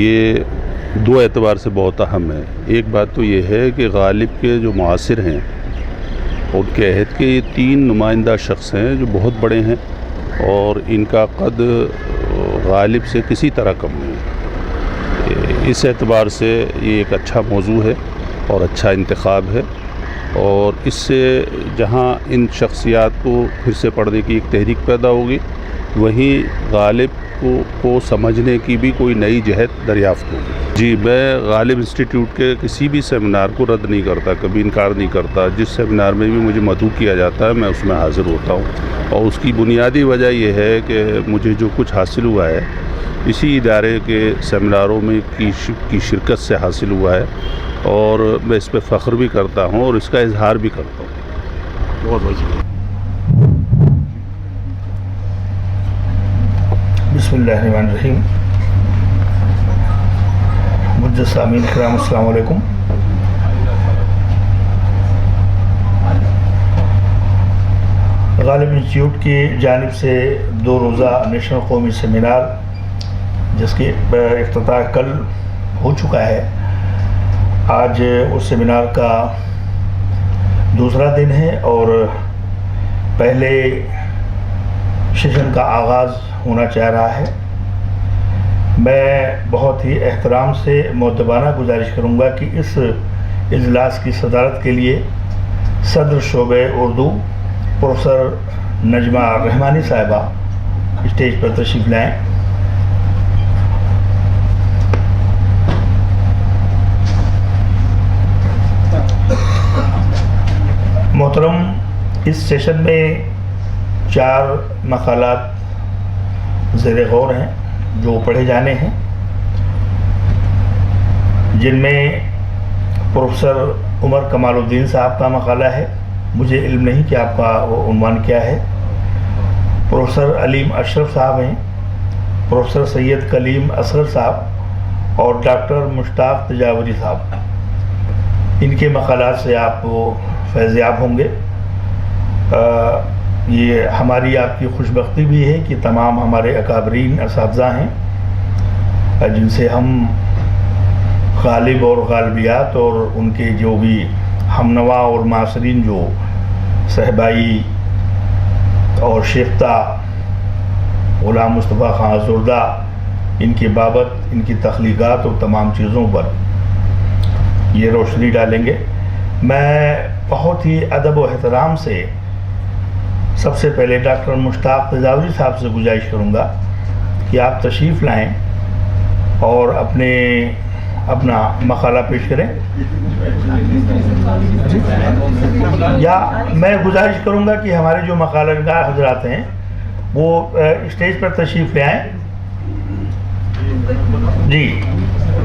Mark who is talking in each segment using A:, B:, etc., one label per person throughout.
A: یہ دو اعتبار سے بہت اہم ہے۔ ایک بات تو یہ ہے کہ غالب کے جو معاصر ہیں ان کے عہد کے یہ 3 نمائندہ شخص ہیں جو بہت بڑے ہیں، اور ان کا قد غالب سے کسی طرح کم نہیں ہے۔ اس اعتبار سے یہ ایک اچھا موضوع ہے اور اچھا انتخاب ہے، اور اس سے جہاں ان شخصیات کو پھر سے پڑھنے کی ایک تحریک پیدا ہوگی، وہیں غالب کو سمجھنے کی بھی کوئی نئی جہت دریافت ہوگی۔ جی، میں غالب انسٹیٹیوٹ کے کسی بھی سیمینار کو رد نہیں کرتا، کبھی انکار نہیں کرتا۔ جس سیمینار میں بھی مجھے مدعو کیا جاتا ہے میں اس میں حاضر ہوتا ہوں، اور اس کی بنیادی وجہ یہ ہے کہ مجھے جو کچھ حاصل ہوا ہے اسی ادارے کے سیمیناروں میں کی شرکت سے حاصل ہوا ہے، اور میں اس پہ فخر بھی کرتا ہوں اور اس کا اظہار بھی کرتا ہوں۔ بہت بہت شکریہ۔
B: بسم اللہ الرحمن الرحیم۔ معزز سامعین کرام، السلام علیکم۔ غالب انسٹیٹیوٹ کی جانب سے 2 روزہ نیشنل قومی سیمینار، جس کی افتتاح کل ہو چکا ہے، آج اس سیمینار کا دوسرا دن ہے اور پہلے سیشن کا آغاز ہونا چاہ رہا ہے۔ میں بہت ہی احترام سے مؤدبانہ گزارش کروں گا کہ اس اجلاس کی صدارت کے لیے صدر شعبہ اردو پروفیسر نجمہ رحمانی صاحبہ اسٹیج پر تشریف لائیں۔ محترم، اس سیشن میں 4 مقالات زیر غور ہیں جو پڑھے جانے ہیں، جن میں پروفیسر عمر کمال الدین صاحب کا مقالہ ہے، مجھے علم نہیں کہ آپ کا وہ عنوان کیا ہے۔ پروفیسر علیم اشرف صاحب ہیں، پروفیسر سید کلیم اصغر صاحب اور ڈاکٹر مشتاق تجاوری صاحب۔ ان کے مقالات سے آپ فیض یاب ہوں گے۔ یہ ہماری آپ کی خوش بختی بھی ہے کہ تمام ہمارے اکابرین اساتذہ ہیں جن سے ہم غالب اور غالبیات اور ان کے جو بھی ہمنوا اور معاصرین جو صحبائی اور شیفتہ غلام مصطفیٰ خان زردہ، ان کی بابت، ان کی تخلیقات اور تمام چیزوں پر یہ روشنی ڈالیں گے۔ میں بہت ہی ادب و احترام سے سب سے پہلے ڈاکٹر مشتاق تجاوری صاحب سے گزارش کروں گا کہ آپ تشریف لائیں اور اپنا مقالہ پیش کریں، یا میں گزارش کروں گا کہ ہمارے جو مقالہ نگار حضرات ہیں وہ اسٹیج پر تشریف لے آئیں۔ جی،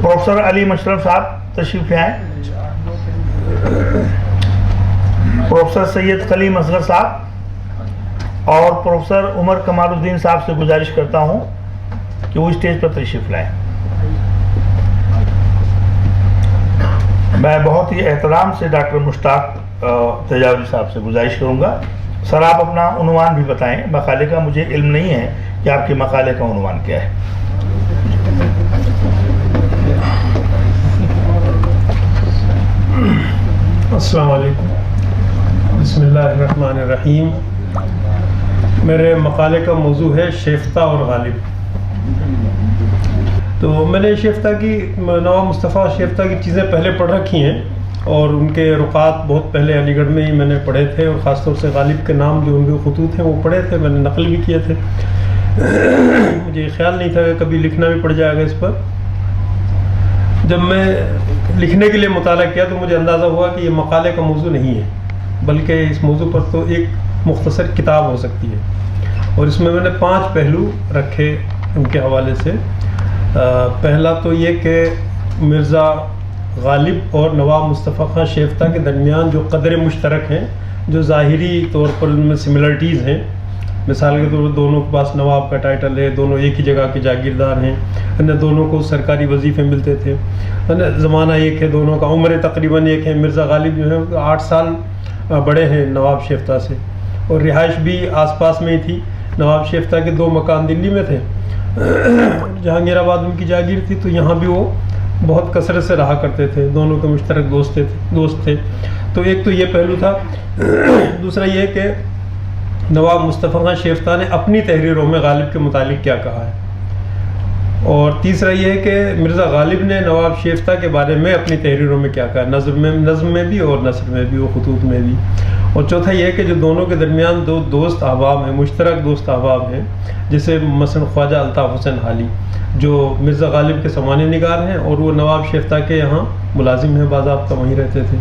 B: پروفیسر علیم اشرف صاحب تشریف لے آئیں، پروفیسر سید کلیم اصغر صاحب اور پروفیسر عمر کمال الدین صاحب سے گزارش کرتا ہوں کہ وہ اسٹیج پر تشریف لائیں۔ میں بہت ہی احترام سے ڈاکٹر مشتاق تجاوری صاحب سے گزارش کروں گا، سر آپ اپنا عنوان بھی بتائیں مقالے کا، مجھے علم نہیں ہے کہ آپ کے مقالے کا عنوان کیا ہے۔
C: السلام علیکم، بسم اللہ الرحمن الرحیم۔ میرے مقالے کا موضوع ہے شیفتہ اور غالب۔ تو میں نے شیفتہ کی، نواب مصطفیٰ شیفتہ کی چیزیں پہلے پڑھ رکھی ہیں، اور ان کے رقعات بہت پہلے علی گڑھ میں ہی میں نے پڑھے تھے، اور خاص طور سے غالب کے نام جو ان کے خطوط ہیں وہ پڑھے تھے، میں نے نقل بھی کیے تھے۔ مجھے خیال نہیں تھا کہ کبھی لکھنا بھی پڑ جائے گا اس پر۔ جب میں لکھنے کے لیے مطالعہ کیا تو مجھے اندازہ ہوا کہ یہ مقالے کا موضوع نہیں ہے، بلکہ اس موضوع پر تو ایک مختصر کتاب ہو سکتی ہے، اور اس میں نے 5 پہلو رکھے ان کے حوالے سے۔ پہلا تو یہ کہ مرزا غالب اور نواب مصطفیٰ خان شیفتہ کے درمیان جو قدر مشترک ہیں، جو ظاہری طور پر ان میں سملرٹیز ہیں، مثال کے طور پر دونوں کے پاس نواب کا ٹائٹل ہے، دونوں ایک ہی جگہ کے جاگیردار ہیں، دونوں کو سرکاری وظیفے ملتے تھے، زمانہ ایک ہے، دونوں کا عمر تقریباً ایک ہے۔ مرزا غالب جو ہے 8 سال بڑے ہیں نواب شیفتہ سے، اور رہائش بھی آس پاس میں ہی تھی۔ نواب شیفتہ کے 2 مکان دلی میں تھے، جہانگیر آباد ان کی جاگیر تھی، تو یہاں بھی وہ بہت کثرت سے رہا کرتے تھے، دونوں کے مشترک دوست تھے. تو ایک تو یہ پہلو تھا. دوسرا یہ کہ نواب مصطفیٰ خان شیفتہ نے اپنی تحریروں میں غالب کے متعلق کیا کہا ہے، اور تیسرا یہ ہے کہ مرزا غالب نے نواب شیفتہ کے بارے میں اپنی تحریروں میں کیا کہا، نظم میں بھی اور نثر میں بھی اور خطوط میں بھی. اور چوتھا یہ ہے کہ جو دونوں کے درمیان دو دوست احباب ہیں، مشترک دوست احباب ہیں، جیسے مثلا خواجہ الطاف حسین حالی جو مرزا غالب کے سمانح نگار ہیں اور وہ نواب شیفتہ کے یہاں ملازم ہیں، باضابطہ وہیں رہتے تھے.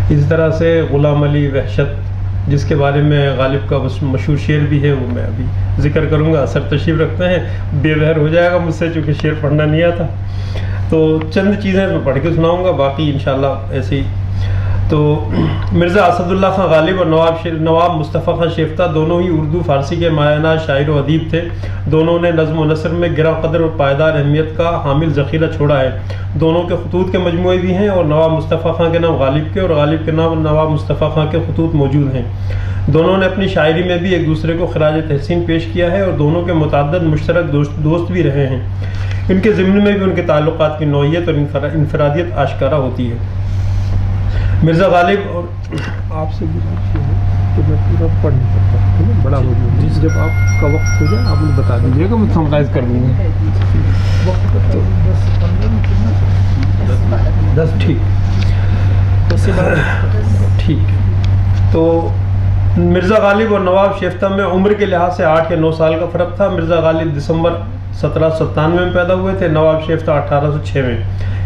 C: اسی طرح سے غلام علی وحشت جس کے بارے میں غالب کا مشہور شعر بھی ہے، وہ میں ابھی ذکر کروں گا. اثر تشریف رکھتے ہیں، بے بہر ہو جائے گا مجھ سے چونکہ شعر پڑھنا نہیں آتا. تو چند چیزیں میں پڑھ کے سناؤں گا، باقی انشاءاللہ ایسے ہی. تو مرزا اسد اللہ خان غالب اور نواب مصطفیٰ خان شیفتہ دونوں ہی اردو فارسی کے مایہ ناز شاعر و ادیب تھے. دونوں نے نظم و نثر میں گراں قدر اور پائیدار اہمیت کا حامل ذخیرہ چھوڑا ہے. دونوں کے خطوط کے مجموعے بھی ہیں، اور نواب مصطفیٰ خان کے نام غالب کے اور غالب کے نام نواب مصطفیٰ خان کے خطوط موجود ہیں. دونوں نے اپنی شاعری میں بھی ایک دوسرے کو خراج تحسین پیش کیا ہے، اور دونوں کے متعدد مشترک دوست بھی رہے ہیں. ان کے ضمن میں بھی ان کے تعلقات کی نوعیت اور انفرادیت آشکارا ہوتی ہے. مرزا غالب اور آپ سے گزارش ہے کہ میں پورا پڑھ نہیں سکتا، بڑا موجود، جب آپ کا وقت ہو جائے آپ مجھے بتا دیجیے گا، میں سمرائز کر دوں گا. 10 ٹھیک ہے. تو مرزا غالب اور نواب شیفتہ میں عمر کے لحاظ سے 8 یا 9 سال کا فرق تھا. مرزا غالب دسمبر 1797 میں پیدا ہوئے تھے، نواب شیفتہ 1806 میں.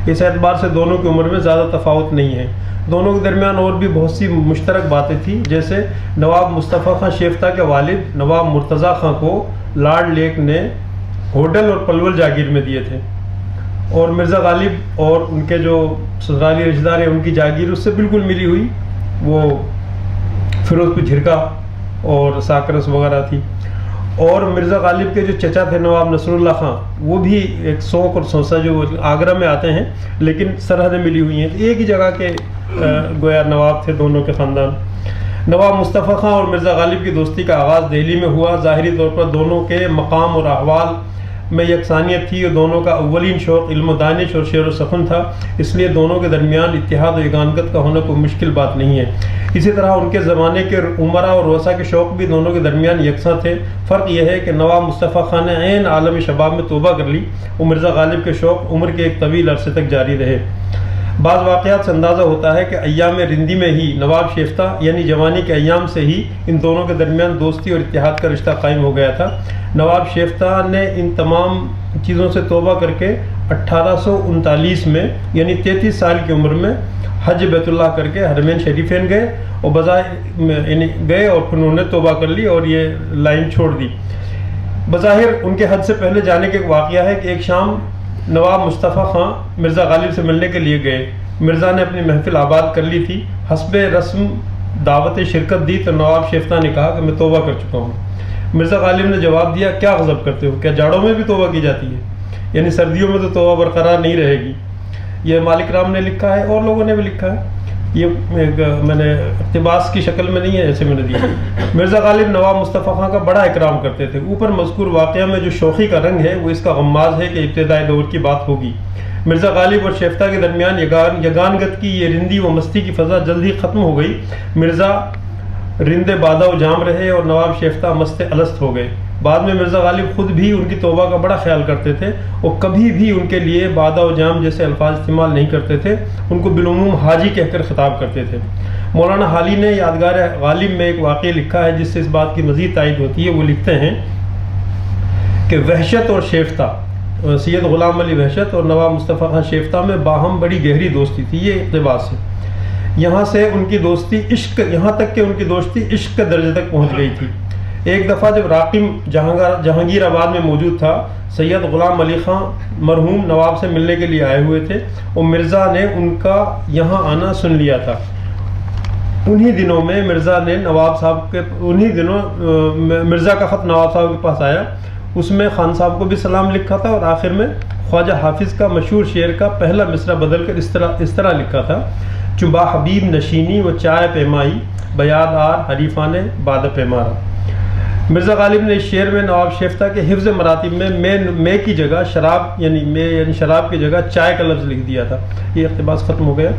C: اس اعتبار سے دونوں کی عمر میں زیادہ تفاوت نہیں ہے. دونوں کے درمیان اور بھی بہت سی مشترک باتیں تھیں، جیسے نواب مصطفیٰ خان شیفتہ کے والد نواب مرتضیٰ خان کو لارڈ لیک نے ہوٹل اور پلول جاگیر میں دیے تھے، اور مرزا غالب اور ان کے جو سسرالی رشتہ دار ہیں ان کی جاگیر اس سے بالکل ملی ہوئی، وہ فیروز پور جھرکا اور ساکرس وغیرہ تھی. اور مرزا غالب کے جو چچا تھے نواب نصر اللہ خان، وہ بھی ایک سونک اور سونسا جو آگرہ میں آتے ہیں لیکن سرحدیں ملی ہوئی ہیں، ایک ہی جگہ کے گویا نواب تھے دونوں کے خاندان. نواب مصطفیٰ خان اور مرزا غالب کی دوستی کا آغاز دہلی میں ہوا. ظاہری طور پر دونوں کے مقام اور احوال میں یکسانیت تھی، اور دونوں کا اولین شوق علم و دانش اور شعر و سخن تھا، اس لیے دونوں کے درمیان اتحاد و یگانگت کا ہونا کوئی مشکل بات نہیں ہے. اسی طرح ان کے زمانے کے عمرا اور روسا کے شوق بھی دونوں کے درمیان یکساں تھے. فرق یہ ہے کہ نواب مصطفیٰ خان نے عین عالم شباب میں توبہ کر لی، اور مرزا غالب کے شوق عمر کے ایک طویل عرصے تک جاری رہے. بعض واقعات سے اندازہ ہوتا ہے کہ ایام رندی میں ہی نواب شیفتہ یعنی جوانی کے ایام سے ہی ان دونوں کے درمیان دوستی اور اتحاد کا رشتہ قائم ہو گیا تھا. نواب شیفتہ نے ان تمام چیزوں سے توبہ کر کے 1839 میں یعنی 33 سال کی عمر میں حج بیت اللہ کر کے حرمین شریفین گئے، اور بظاہر یعنی گئے اور پھر انہوں نے توبہ کر لی اور یہ لائن چھوڑ دی. بظاہر ان کے حج سے پہلے جانے کے واقعہ ہے کہ ایک شام نواب مصطفیٰ خان مرزا غالب سے ملنے کے لیے گئے. مرزا نے اپنی محفل آباد کر لی تھی، حسب رسم دعوت شرکت دی تو نواب شیفتہ نے کہا کہ میں توبہ کر چکا ہوں. مرزا غالب نے جواب دیا، کیا غضب کرتے ہو، کیا جاڑوں میں بھی توبہ کی جاتی ہے، یعنی سردیوں میں تو توبہ برقرار نہیں رہے گی. یہ مالک رام نے لکھا ہے اور لوگوں نے بھی لکھا ہے، یہ میں نے اقتباس کی شکل میں نہیں ہے، ایسے میں نے دیا. مرزا غالب نواب مصطفیٰ خان کا بڑا اکرام کرتے تھے. اوپر مذکور واقعہ میں جو شوخی کا رنگ ہے وہ اس کا غماز ہے کہ ابتدائی دور کی بات ہوگی. مرزا غالب اور شیفتہ کے درمیان یگانگت کی یہ رندی و مستی کی فضا جلد ہی ختم ہو گئی. مرزا رندے بادہ و جام رہے اور نواب شیفتہ مست الست ہو گئے. بعد میں مرزا غالب خود بھی ان کی توبہ کا بڑا خیال کرتے تھے اور کبھی بھی ان کے لیے بادہ و جام جیسے الفاظ استعمال نہیں کرتے تھے، ان کو بالعموم حاجی کہہ کر خطاب کرتے تھے. مولانا حالی نے یادگار غالب میں ایک واقعہ لکھا ہے جس سے اس بات کی مزید تائید ہوتی ہے. وہ لکھتے ہیں کہ وحشت اور شیفتہ، سید غلام علی وحشت اور نواب مصطفیٰ خان شیفتہ میں باہم بڑی گہری دوستی تھی. یہ اقتباس ہے. یہاں سے ان کی دوستی عشق، یہاں تک کہ ان کی دوستی عشق کے درجے تک پہنچ گئی تھی. ایک دفعہ جب راقم جہانگیر آباد میں موجود تھا، سید غلام علی خان مرحوم نواب سے ملنے کے لیے آئے ہوئے تھے اور مرزا نے ان کا یہاں آنا سن لیا تھا. انہی دنوں میں مرزا نے نواب صاحب کے مرزا کا خط نواب صاحب کے پاس آیا. اس میں خان صاحب کو بھی سلام لکھا تھا اور آخر میں خواجہ حافظ کا مشہور شعر کا پہلا مصرع بدل کر اس طرح لکھا تھا، چبا حبیب نشینی و چائے پیمائی، بیاد آر حریفان باد پیمارا. مرزا غالب نے اس شعر میں نواب شیفتہ کے حفظ مراتب میں میں کی جگہ شراب یعنی شراب کی جگہ چائے کا لفظ لکھ دیا تھا. یہ اقتباس ختم ہو گیا.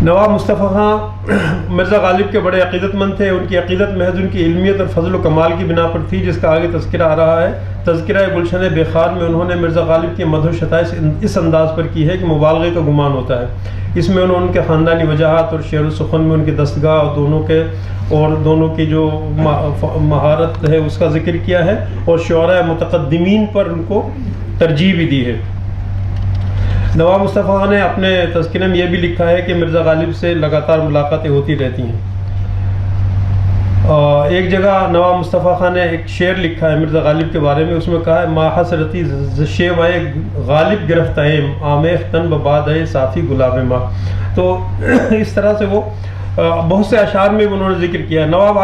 C: نواب مصطفیٰ خان مرزا غالب کے بڑے عقیدت مند تھے. ان کی عقیدت محض ان کی علمیت اور فضل و کمال کی بنا پر تھی، جس کا آگے تذکرہ آ رہا ہے. تذکرہ گلشن بیخار میں انہوں نے مرزا غالب کی مدح و ستائش اس انداز پر کی ہے کہ مبالغے کا گمان ہوتا ہے. اس میں انہوں نے ان کے خاندانی وجاہت اور شعر و سخن میں ان کی دستگاہ اور دونوں کی جو مہارت ہے اس کا ذکر کیا ہے، اور شعراء متقدمین پر ان کو ترجیح بھی دی ہے. نواب مصطفیٰ خان نے اپنے تذکرے میں یہ بھی لکھا ہے کہ مرزا غالب سے لگاتار ملاقاتیں ہوتی رہتی ہیں. ایک جگہ نواب مصطفیٰ خان نے ایک شعر لکھا ہے مرزا غالب کے بارے میں. اس میں کہا ہے ما حسرتی شیوائے غالب گرفتائم آمیخ تن بباد صافی گلاب ماں. تو اس طرح سے وہ بہت سے اشعار میں انہوں نے ذکر کیا. نواب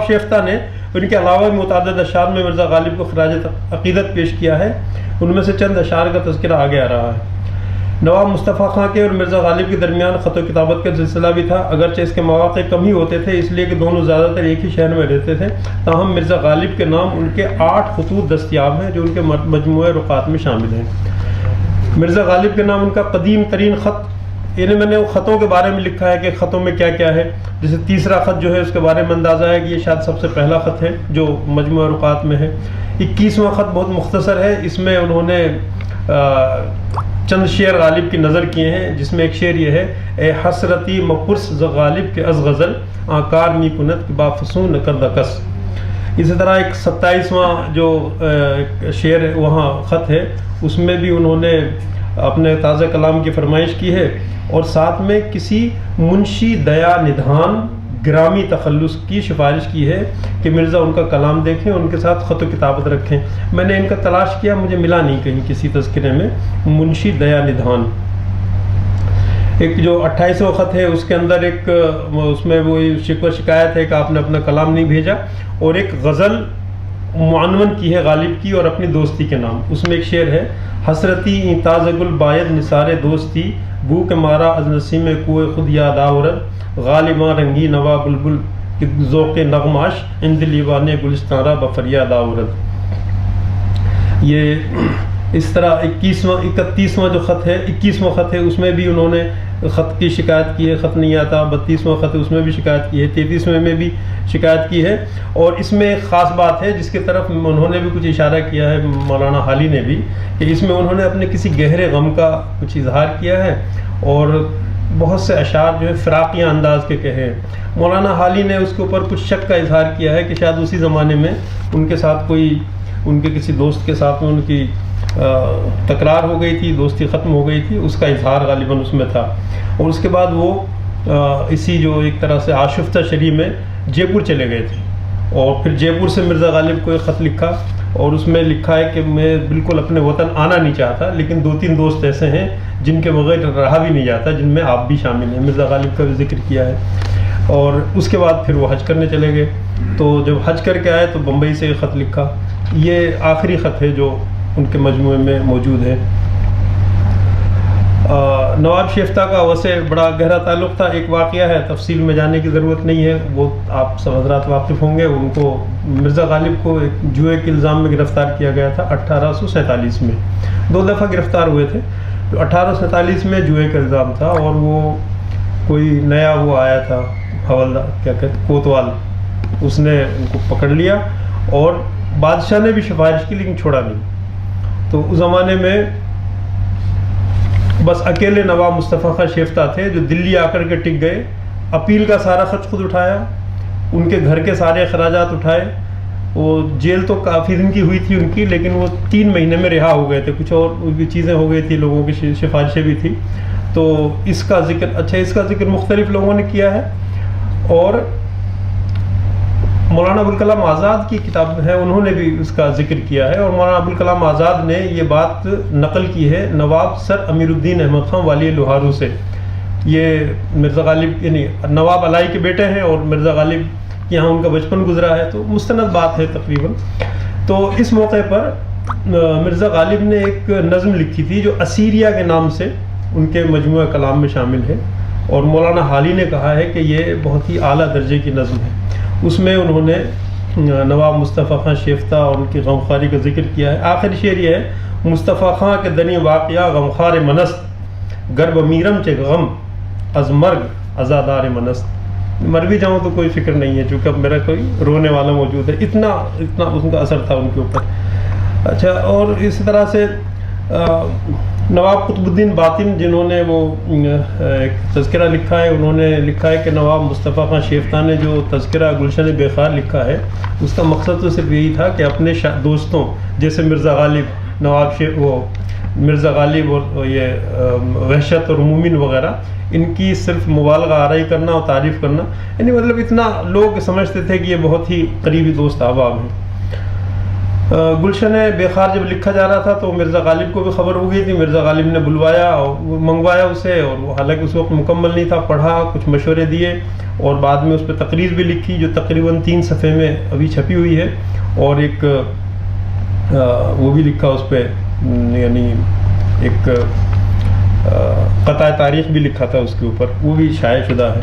C: شیفتہ نے ان کے علاوہ بھی متعدد اشعار میں مرزا غالب کو خراج عقیدت پیش کیا ہے. ان میں سے چند اشعار کا تذکرہ آگے آ رہا ہے. نواب مصطفیٰ خان کے اور مرزا غالب کے درمیان خط و کتابت کا سلسلہ بھی تھا، اگرچہ اس کے مواقع کم ہی ہوتے تھے، اس لیے کہ دونوں زیادہ تر ایک ہی شہر میں رہتے تھے. تاہم مرزا غالب کے نام ان کے 8 خطوط دستیاب ہیں جو ان کے مجموعہ رقعات میں شامل ہیں. مرزا غالب کے نام ان کا قدیم ترین خط، یعنی میں نے خطوں کے بارے میں لکھا ہے کہ خطوں میں کیا کیا ہے. جیسے تیسرا خط جو ہے اس کے بارے میں اندازہ ہے کہ یہ شاید سب سے پہلا خط ہے جو مجموعہ رقعات میں ہے. 21واں خط بہت مختصر ہے. اس میں انہوں نے چند شعر غالب کی نظر کیے ہیں، جس میں ایک شعر یہ ہے اے حسرتی مپرس ز غالب کے از غزل آکار می کنت با فسون کردکس. اسی طرح ایک 27واں جو شعر وہاں خط ہے اس میں بھی انہوں نے اپنے تازہ کلام کی فرمائش کی ہے، اور ساتھ میں کسی منشی دیا ندھان گرامی تخلص کی سفارش کی ہے کہ مرزا ان کا کلام دیکھیں، ان کے ساتھ خط و کتابت رکھیں. میں نے ان کا تلاش کیا، مجھے ملا نہیں کہیں کسی تذکرے میں منشی دیا ندھان. ایک جو 28واں خط ہے اس کے اندر اس میں وہ شکوہ شکایت ہے کہ آپ نے اپنا کلام نہیں بھیجا، اور ایک غزل معنون کی ہے غالب کی اور اپنی دوستی کے نام. اس میں ایک شعر ہے حسرتی این تازہ گل باید نثار دوستی بو کے مارا از نسیم کوئے خود یاد آورد غالباں رنگی نوا بلبل ذوق نغماش ان دلیوان گلستان را بفریاد آورد. یہ اس طرح 31واں جو خط ہے 21واں خط ہے اس میں بھی انہوں نے خط کی شکایت کی ہے، خط نہیں آتا. 32واں خط ہے اس میں بھی شکایت کی ہے. 33ویں میں بھی شکایت کی ہے. اور اس میں ایک خاص بات ہے جس کی طرف انہوں نے بھی کچھ اشارہ کیا ہے مولانا حالی نے بھی، کہ اس میں انہوں نے اپنے کسی گہرے غم کا کچھ اظہار کیا ہے، اور بہت سے اشعار جو ہے فراقیہ انداز کے کہے. مولانا حالی نے اس کے اوپر کچھ شک کا اظہار کیا ہے کہ شاید اسی زمانے میں ان کے ساتھ ان کے کسی دوست کے ساتھ میں ان کی تکرار ہو گئی تھی، دوستی ختم ہو گئی تھی، اس کا اظہار غالباً اس میں تھا. اور اس کے بعد وہ اسی جو ایک طرح سے آشفتہ شریح میں جے پور چلے گئے تھے، اور پھر جے پور سے مرزا غالب کو ایک خط لکھا، اور اس میں لکھا ہے کہ میں بالکل اپنے وطن آنا نہیں چاہتا، لیکن 2-3 دوست ایسے ہیں جن کے بغیر رہا بھی نہیں جاتا، جن میں آپ بھی شامل ہیں. مرزا غالب کا بھی ذکر کیا ہے. اور اس کے بعد پھر وہ حج کرنے چلے گئے. تو جب حج کر کے آئے تو بمبئی سے ایک خط لکھا. یہ آخری خط ہے جو ان کے مجموعے میں موجود ہے. نواب شیفتہ کا ویسے بڑا گہرا تعلق تھا. ایک واقعہ ہے، تفصیل میں جانے کی ضرورت نہیں ہے، وہ آپ سب حضرات واقف ہوں گے. ان کو مرزا غالب کو ایک جوئے کے الزام میں گرفتار کیا گیا تھا 1847 میں. 2 دفعہ گرفتار ہوئے تھے. 1847 میں جوئے کا الزام تھا، اور وہ کوئی نیا وہ آیا تھا حوالدار کیا کہتے کوتوال، اس نے ان کو پکڑ لیا، اور بادشاہ نے بھی سفارش کی لیکن چھوڑا نہیں. تو اس زمانے میں بس اکیلے نواب مصطفیٰ خان شیفتہ تھے جو دلی آ کر کے ٹک گئے. اپیل کا سارا خرچ خود اٹھایا، ان کے گھر کے سارے اخراجات اٹھائے. وہ جیل تو کافی دن کی ہوئی تھی ان کی، لیکن وہ 3 مہینے میں رہا ہو گئے تھے. کچھ اور بھی چیزیں ہو گئی تھی، لوگوں کی سفارشیں بھی تھی. تو اس کا ذکر مختلف لوگوں نے کیا ہے. اور مولانا ابوالکلام آزاد کی کتاب ہے، انہوں نے بھی اس کا ذکر کیا ہے. اور مولانا ابوالکلام آزاد نے یہ بات نقل کی ہے نواب سر امیر الدین احمد خان والی لوہارو سے. یہ مرزا غالب یعنی نواب علائی کے بیٹے ہیں، اور مرزا غالب یہاں ان کا بچپن گزرا ہے، تو مستند بات ہے تقریباً. تو اس موقع پر مرزا غالب نے ایک نظم لکھی تھی جو اسیریا کے نام سے ان کے مجموعہ کلام میں شامل ہے، اور مولانا حالی نے کہا ہے کہ یہ بہت ہی اعلیٰ درجے کی نظم ہے. اس میں انہوں نے نواب مصطفیٰ خان شیفتہ اور ان کی غمخواری کا ذکر کیا ہے. آخری شعر یہ ہے: مصطفیٰ خان کے دنی واقعہ غمخوار منست، گرب میرم چے غم از مرگ ازادار منست. مر بھی جاؤں تو کوئی فکر نہیں ہے چونکہ اب میرا کوئی رونے والا موجود ہے. اتنا ان کا اثر تھا ان کے اوپر. اچھا، اور اسی طرح سے نواب قطب الدین باطن جنہوں نے وہ ایک تذکرہ لکھا ہے، انہوں نے لکھا ہے کہ نواب مصطفیٰ خان شیفتہ نے جو تذکرہ گلشن بےخار لکھا ہے اس کا مقصد تو صرف یہی تھا کہ اپنے دوستوں جیسے مرزا غالب، مرزا غالب اور یہ وحشت اور مومن وغیرہ، ان کی صرف مبالغہ آرائی کرنا اور تعریف کرنا، یعنی مطلب اتنا لوگ سمجھتے تھے کہ یہ بہت ہی قریبی دوست احباب ہیں. گلشن بےخار جب لکھا جا رہا تھا تو مرزا غالب کو بھی خبر ہو گئی تھی. مرزا غالب نے بلوایا اور منگوایا اسے، اور وہ حالانکہ اس وقت مکمل نہیں تھا، پڑھا، کچھ مشورے دیے اور بعد میں اس پہ تقریر بھی لکھی جو تقریباً 3 صفحے میں ابھی چھپی ہوئی ہے، اور ایک وہ بھی لکھا اس پہ، یعنی ایک قطع تاریخ بھی لکھا تھا اس کے اوپر، وہ بھی شائع شدہ ہے.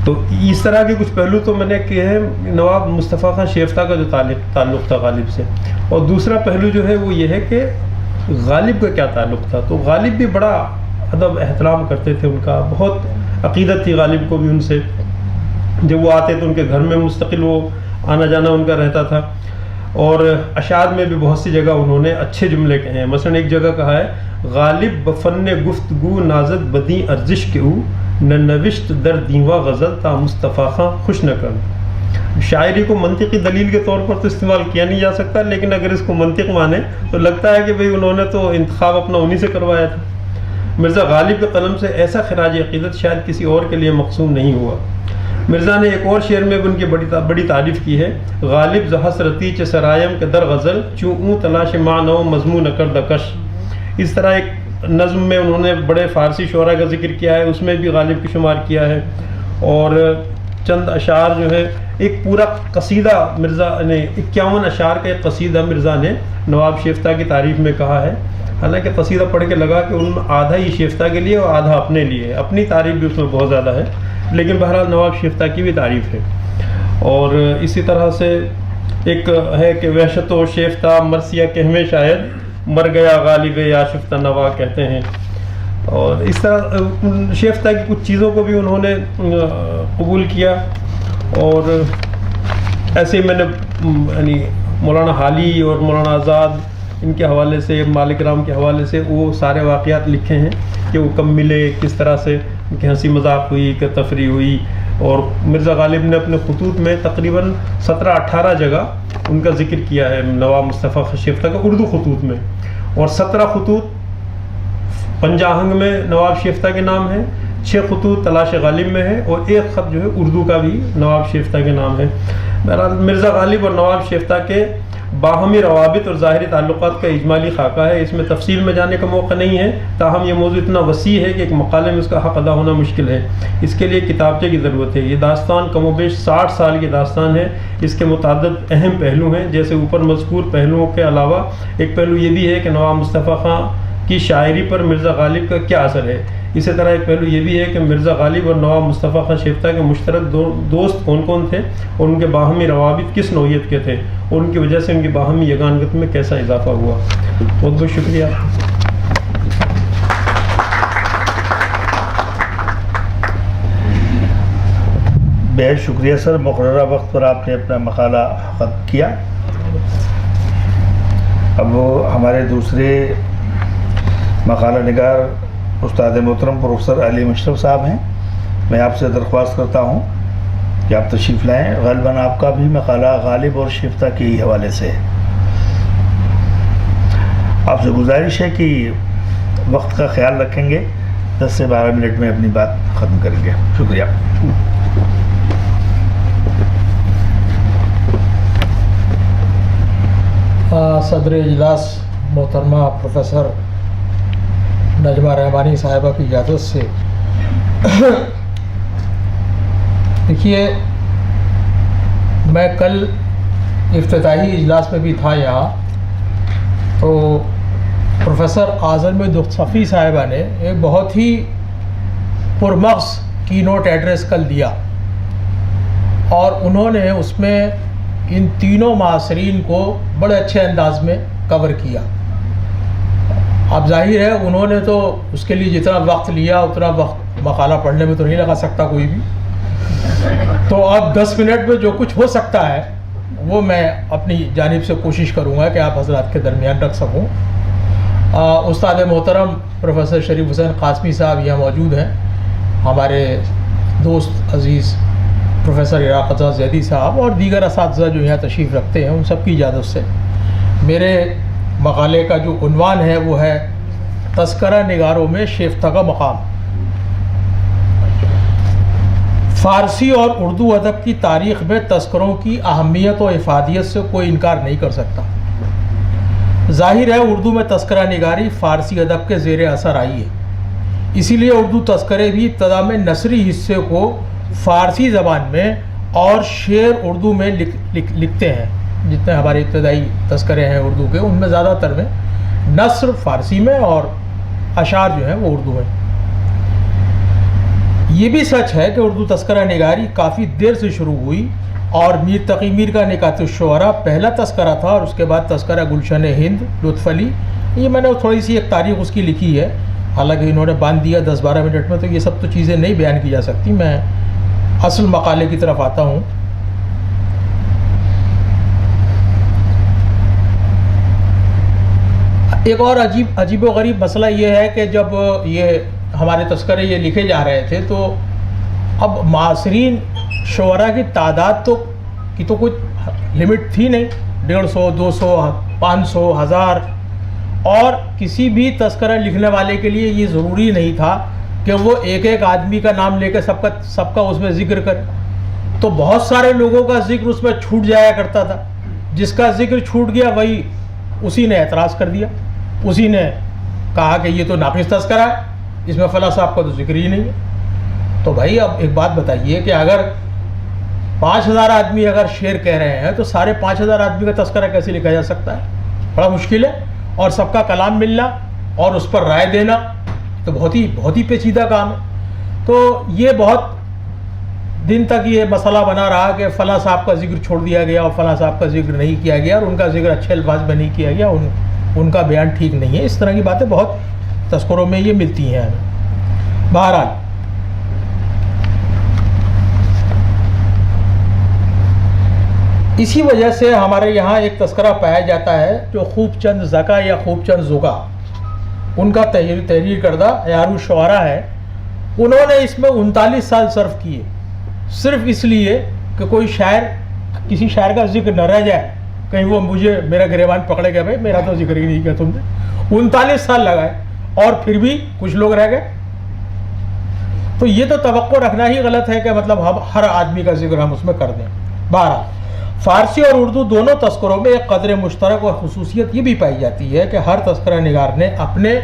C: تو اس طرح کے کچھ پہلو تو میں نے کیے ہیں نواب مصطفیٰ خان شیفتہ کا جو تعلق تھا غالب سے. اور دوسرا پہلو جو ہے وہ یہ ہے کہ غالب کا کیا تعلق تھا. تو غالب بھی بڑا ادب احترام کرتے تھے، ان کا بہت عقیدت تھی غالب کو بھی ان سے. جب وہ آتے تو ان کے گھر میں مستقل وہ آنا جانا ان کا رہتا تھا. اور اشعار میں بھی بہت سی جگہ انہوں نے اچھے جملے کہے ہیں. مثلا ایک جگہ کہا ہے: غالب بفن گفتگو نازد بدی ارزش کے او، نہ نوشت در دیواں غزل تا مصطفیٰ خان خوش نہ کر. شاعری کو منطقی دلیل کے طور پر تو استعمال کیا نہیں جا سکتا، لیکن اگر اس کو منطق مانے تو لگتا ہے کہ بھئی انہوں نے تو انتخاب اپنا انہی سے کروایا تھا. مرزا غالب کے قلم سے ایسا خراج عقیدت شاید کسی اور کے لیے مقسوم نہیں ہوا. مرزا نے ایک اور شعر میں بھی ان کی بڑی تعریف کی ہے: غالب ز حسرتی چ سرایم کے در غزل چوں اوں تلاش معنی و مضمون کر دکش. اس طرح ایک نظم میں انہوں نے بڑے فارسی شعراء کا ذکر کیا ہے، اس میں بھی غالب کی شمار کیا ہے. اور چند اشعار جو ہے، ایک پورا قصیدہ مرزا نے 51 اشعار کا ایک قصیدہ مرزا نے نواب شیفتہ کی تعریف میں کہا ہے. حالانکہ قصیدہ پڑھ کے لگا کہ ان میں آدھا ہی شیفتہ کے لیے اور آدھا اپنے لیے ہے. اپنی تعریف بھی اس میں بہت زیادہ ہے، لیکن بہرحال نواب شیفتہ کی بھی تعریف ہے. اور اسی طرح سے ایک ہے کہ وحشت و شیفتہ مرثیہ کہمیں شاید، مر گیا غالب یا شفتہ نوا کہتے ہیں. اور اس طرح شیفتہ کی کچھ چیزوں کو بھی انہوں نے قبول کیا. اور ایسے ہی میں نے یعنی مولانا حالی اور مولانا آزاد ان کے حوالے سے، مالک رام کے حوالے سے وہ سارے واقعات لکھے ہیں کہ وہ کب ملے، کس طرح سے ان کی ہنسی مذاق ہوئی، کہ تفریح ہوئی. اور مرزا غالب نے اپنے خطوط میں تقریباً 17-18 جگہ ان کا ذکر کیا ہے نواب مصطفیٰ خان شیفتہ کا اردو خطوط میں. اور 17 خطوط پنجاہنگ میں نواب شیفتہ کے نام ہے، 6 خطوط تلاش غالب میں ہے، اور ایک خط جو ہے اردو کا بھی نواب شیفتہ کے نام ہے. بہرحال مرزا غالب اور نواب شیفتہ کے باہمی روابط اور ظاہری تعلقات کا اجمالی خاکہ ہے. اس میں تفصیل میں جانے کا موقع نہیں ہے، تاہم یہ موضوع اتنا وسیع ہے کہ ایک مقالے میں اس کا حق ادا ہونا مشکل ہے. اس کے لیے کتابچے کی ضرورت ہے. یہ داستان کم و بیش 60 سال کی داستان ہے. اس کے متعدد اہم پہلو ہیں، جیسے اوپر مذکور پہلوؤں کے علاوہ ایک پہلو یہ بھی ہے کہ نواب مصطفیٰ خان کی شاعری پر مرزا غالب کا کیا اثر ہے. اسی طرح ایک پہلو یہ بھی ہے کہ مرزا غالب اور نواب مصطفیٰ خان شیفتہ کے مشترک دوست کون کون تھے، اور ان کے باہمی روابط کس نوعیت کے تھے، اور ان کی وجہ سے ان کی باہمی یگانگت میں کیسا اضافہ ہوا. بہت بہت شکریہ.
B: بہت شکریہ سر، مقررہ وقت پر آپ نے اپنا مقالہ ختم کیا. اب وہ ہمارے دوسرے مقالہ نگار استاد محترم پروفیسر علی مشرف صاحب ہیں. میں آپ سے درخواست کرتا ہوں کہ آپ تشریف لائیں. غالباً آپ کا بھی مقالہ غالب اور شیفتہ کے ہی حوالے سے ہے. آپ سے گزارش ہے کہ وقت کا خیال رکھیں گے، 10 سے 12 منٹ میں اپنی بات ختم کریں گے. شکریہ.
D: صدر اجلاس محترمہ پروفیسر نجمہ رحمانی صاحبہ کی اجازت سے، دیکھیے میں کل افتتاحی اجلاس میں بھی تھا یہاں، تو پروفیسر اعظم دختفی صاحبہ نے ایک بہت ہی پرمغز کی نوٹ ایڈریس کل دیا. اور انہوں نے اس میں ان تینوں معاصرین کو بڑے اچھے انداز میں کور کیا. اب ظاہر ہے انہوں نے تو اس کے لیے جتنا وقت لیا اتنا وقت مقالہ پڑھنے میں تو نہیں لگا سکتا کوئی بھی. تو اب 10 منٹ میں جو کچھ ہو سکتا ہے وہ میں اپنی جانب سے کوشش کروں گا کہ آپ حضرات کے درمیان رکھ سکوں. استاد محترم پروفیسر شریف حسین قاسمی صاحب یہاں موجود ہیں. ہمارے دوست عزیز پروفیسر عراق رضا زیدی صاحب اور دیگر اساتذہ جو یہاں تشریف رکھتے ہیں ان سب کی اجازت سے میرے مقالے کا جو عنوان ہے وہ ہے تذکرہ نگاروں میں شیفتہ کا مقام. فارسی اور اردو ادب کی تاریخ میں تذکروں کی اہمیت و افادیت سے کوئی انکار نہیں کر سکتا. ظاہر ہے اردو میں تذکرہ نگاری فارسی ادب کے زیر اثر آئی ہے. اسی لیے اردو تذکرے بھی ابتدا میں نثری حصے کو فارسی زبان میں اور شعر اردو میں لکھتے ہیں. جتنے ہمارے ابتدائی تذکرے ہیں اردو کے ان میں زیادہ تر میں نثر فارسی میں اور اشعار جو ہیں وہ اردو میں. یہ بھی سچ ہے کہ اردو تذکرہ نگاری کافی دیر سے شروع ہوئی اور میر تقی میر کا نکات الشعراء پہلا تذکرہ تھا اور اس کے بعد تذکرہ گلشن ہند لطف علی. یہ میں نے تھوڑی سی ایک تاریخ اس کی لکھی ہے, حالانکہ انہوں نے باندھ دیا 10-12 منٹ میں, تو یہ سب تو چیزیں نہیں بیان کی جا سکتی. میں اصل مقالے کی طرف آتا ہوں. ایک اور عجیب و غریب مسئلہ یہ ہے کہ جب یہ ہمارے تذکرے یہ لکھے جا رہے تھے تو اب معاصرین شعراء کی تعداد کی تو کوئی لمٹ تھی نہیں, 150, 200, 500, 1000, اور کسی بھی تذکرہ لکھنے والے کے لیے یہ ضروری نہیں تھا کہ وہ ایک ایک آدمی کا نام لے کے سب کا اس میں ذکر کرے. تو بہت سارے لوگوں کا ذکر اس میں چھوٹ جایا کرتا تھا. جس کا ذکر چھوٹ گیا وہی اسی نے اعتراض کر دیا, اسی نے کہا کہ یہ تو ناقص تذکرہ ہے, اس میں فلاں صاحب کا تو ذکر ہی نہیں ہے. تو بھائی اب ایک بات بتائیے کہ اگر 5000 آدمی اگر شعر کہہ رہے ہیں تو سارے 5000 آدمی کا تذکرہ کیسے لکھا جا سکتا ہے؟ بڑا مشکل ہے. اور سب کا کلام ملنا اور اس پر رائے دینا تو بہت ہی پیچیدہ کام ہے. تو یہ بہت دن تک یہ مسئلہ بنا رہا کہ فلاں صاحب کا ذکر چھوڑ دیا گیا اور فلاں صاحب کا ذکر نہیں کیا گیا اور ان کا ذکر اچھے الفاظ میں نہیں کیا گیا, ان کا بیان ٹھیک نہیں ہے. اس طرح کی باتیں بہت تذکروں میں یہ ملتی ہیں ہمیں. بہرحال اسی وجہ سے ہمارے یہاں ایک تذکرہ پایا جاتا ہے جو خوب چند زکا یا خوب چند زکا ان کا تحریر کردہ عیار الشعراء ہے. انہوں نے اس میں 39 سال صرف کیے صرف اس لیے کہ کوئی شاعر کسی شاعر کا ذکر نہ رہ جائے, کہیں وہ میرا گریبان پکڑے گا, بھائی میرا تو ذکر ہی نہیں کیا تم نے. 39 سال لگائے اور پھر بھی کچھ لوگ رہ گئے. تو یہ تو توقع رکھنا ہی غلط ہے کہ مطلب ہم ہر آدمی کا ذکر ہم اس میں کر دیں. بہرحال فارسی اور اردو دونوں تذکروں میں ایک قدر مشترک اور خصوصیت یہ بھی پائی جاتی ہے کہ ہر تذکرہ نگار نے اپنے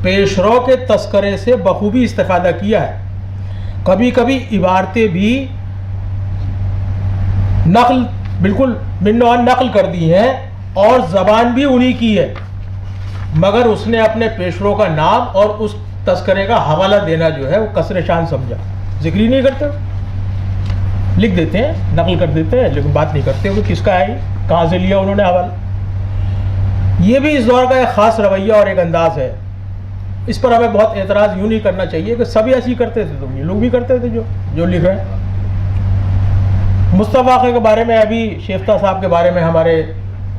D: پیشرو کے تذکرے سے بخوبی استفادہ کیا ہے. کبھی کبھی عبارتیں بھی بالکل منوان نقل کر دی ہیں اور زبان بھی انہی کی ہے, مگر اس نے اپنے پیشرو کا نام اور اس تذکرے کا حوالہ دینا جو ہے وہ کسر شان سمجھا. ذکر ہی نہیں کرتے, لکھ دیتے ہیں, نقل کر دیتے ہیں, لیکن بات نہیں کرتے کہ کس کا ہے, کہاں سے لیا انہوں نے حوالہ. یہ بھی اس دور کا ایک خاص رویہ اور ایک انداز ہے. اس پر ہمیں بہت اعتراض یوں نہیں کرنا چاہیے کہ سبھی ایسی کرتے تھے, تو یہ لوگ بھی کرتے تھے جو لکھ رہے ہیں. مصطفیٰ کے بارے میں ابھی شیفتہ صاحب کے بارے میں ہمارے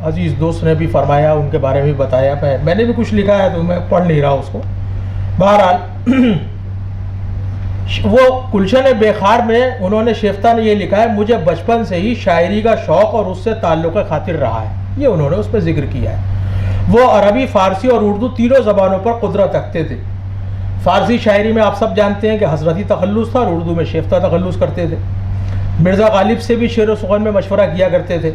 D: عزیز دوست نے بھی فرمایا, ان کے بارے میں بتایا. میں نے بھی کچھ لکھا ہے تو میں پڑھ نہیں رہا اس کو. بہرحال وہ گلشن بیخار میں انہوں نے شیفتہ نے یہ لکھا ہے, مجھے بچپن سے ہی شاعری کا شوق اور اس سے تعلق خاطر رہا ہے. یہ انہوں نے اس پہ ذکر کیا ہے. وہ عربی, فارسی اور اردو تینوں زبانوں پر قدرت رکھتے تھے. فارسی شاعری میں آپ سب جانتے ہیں کہ حضرتی تخلص تھا اور اردو میں شیفتہ تخلص کرتے تھے. مرزا غالب سے بھی شعر و سخن میں مشورہ کیا کرتے تھے.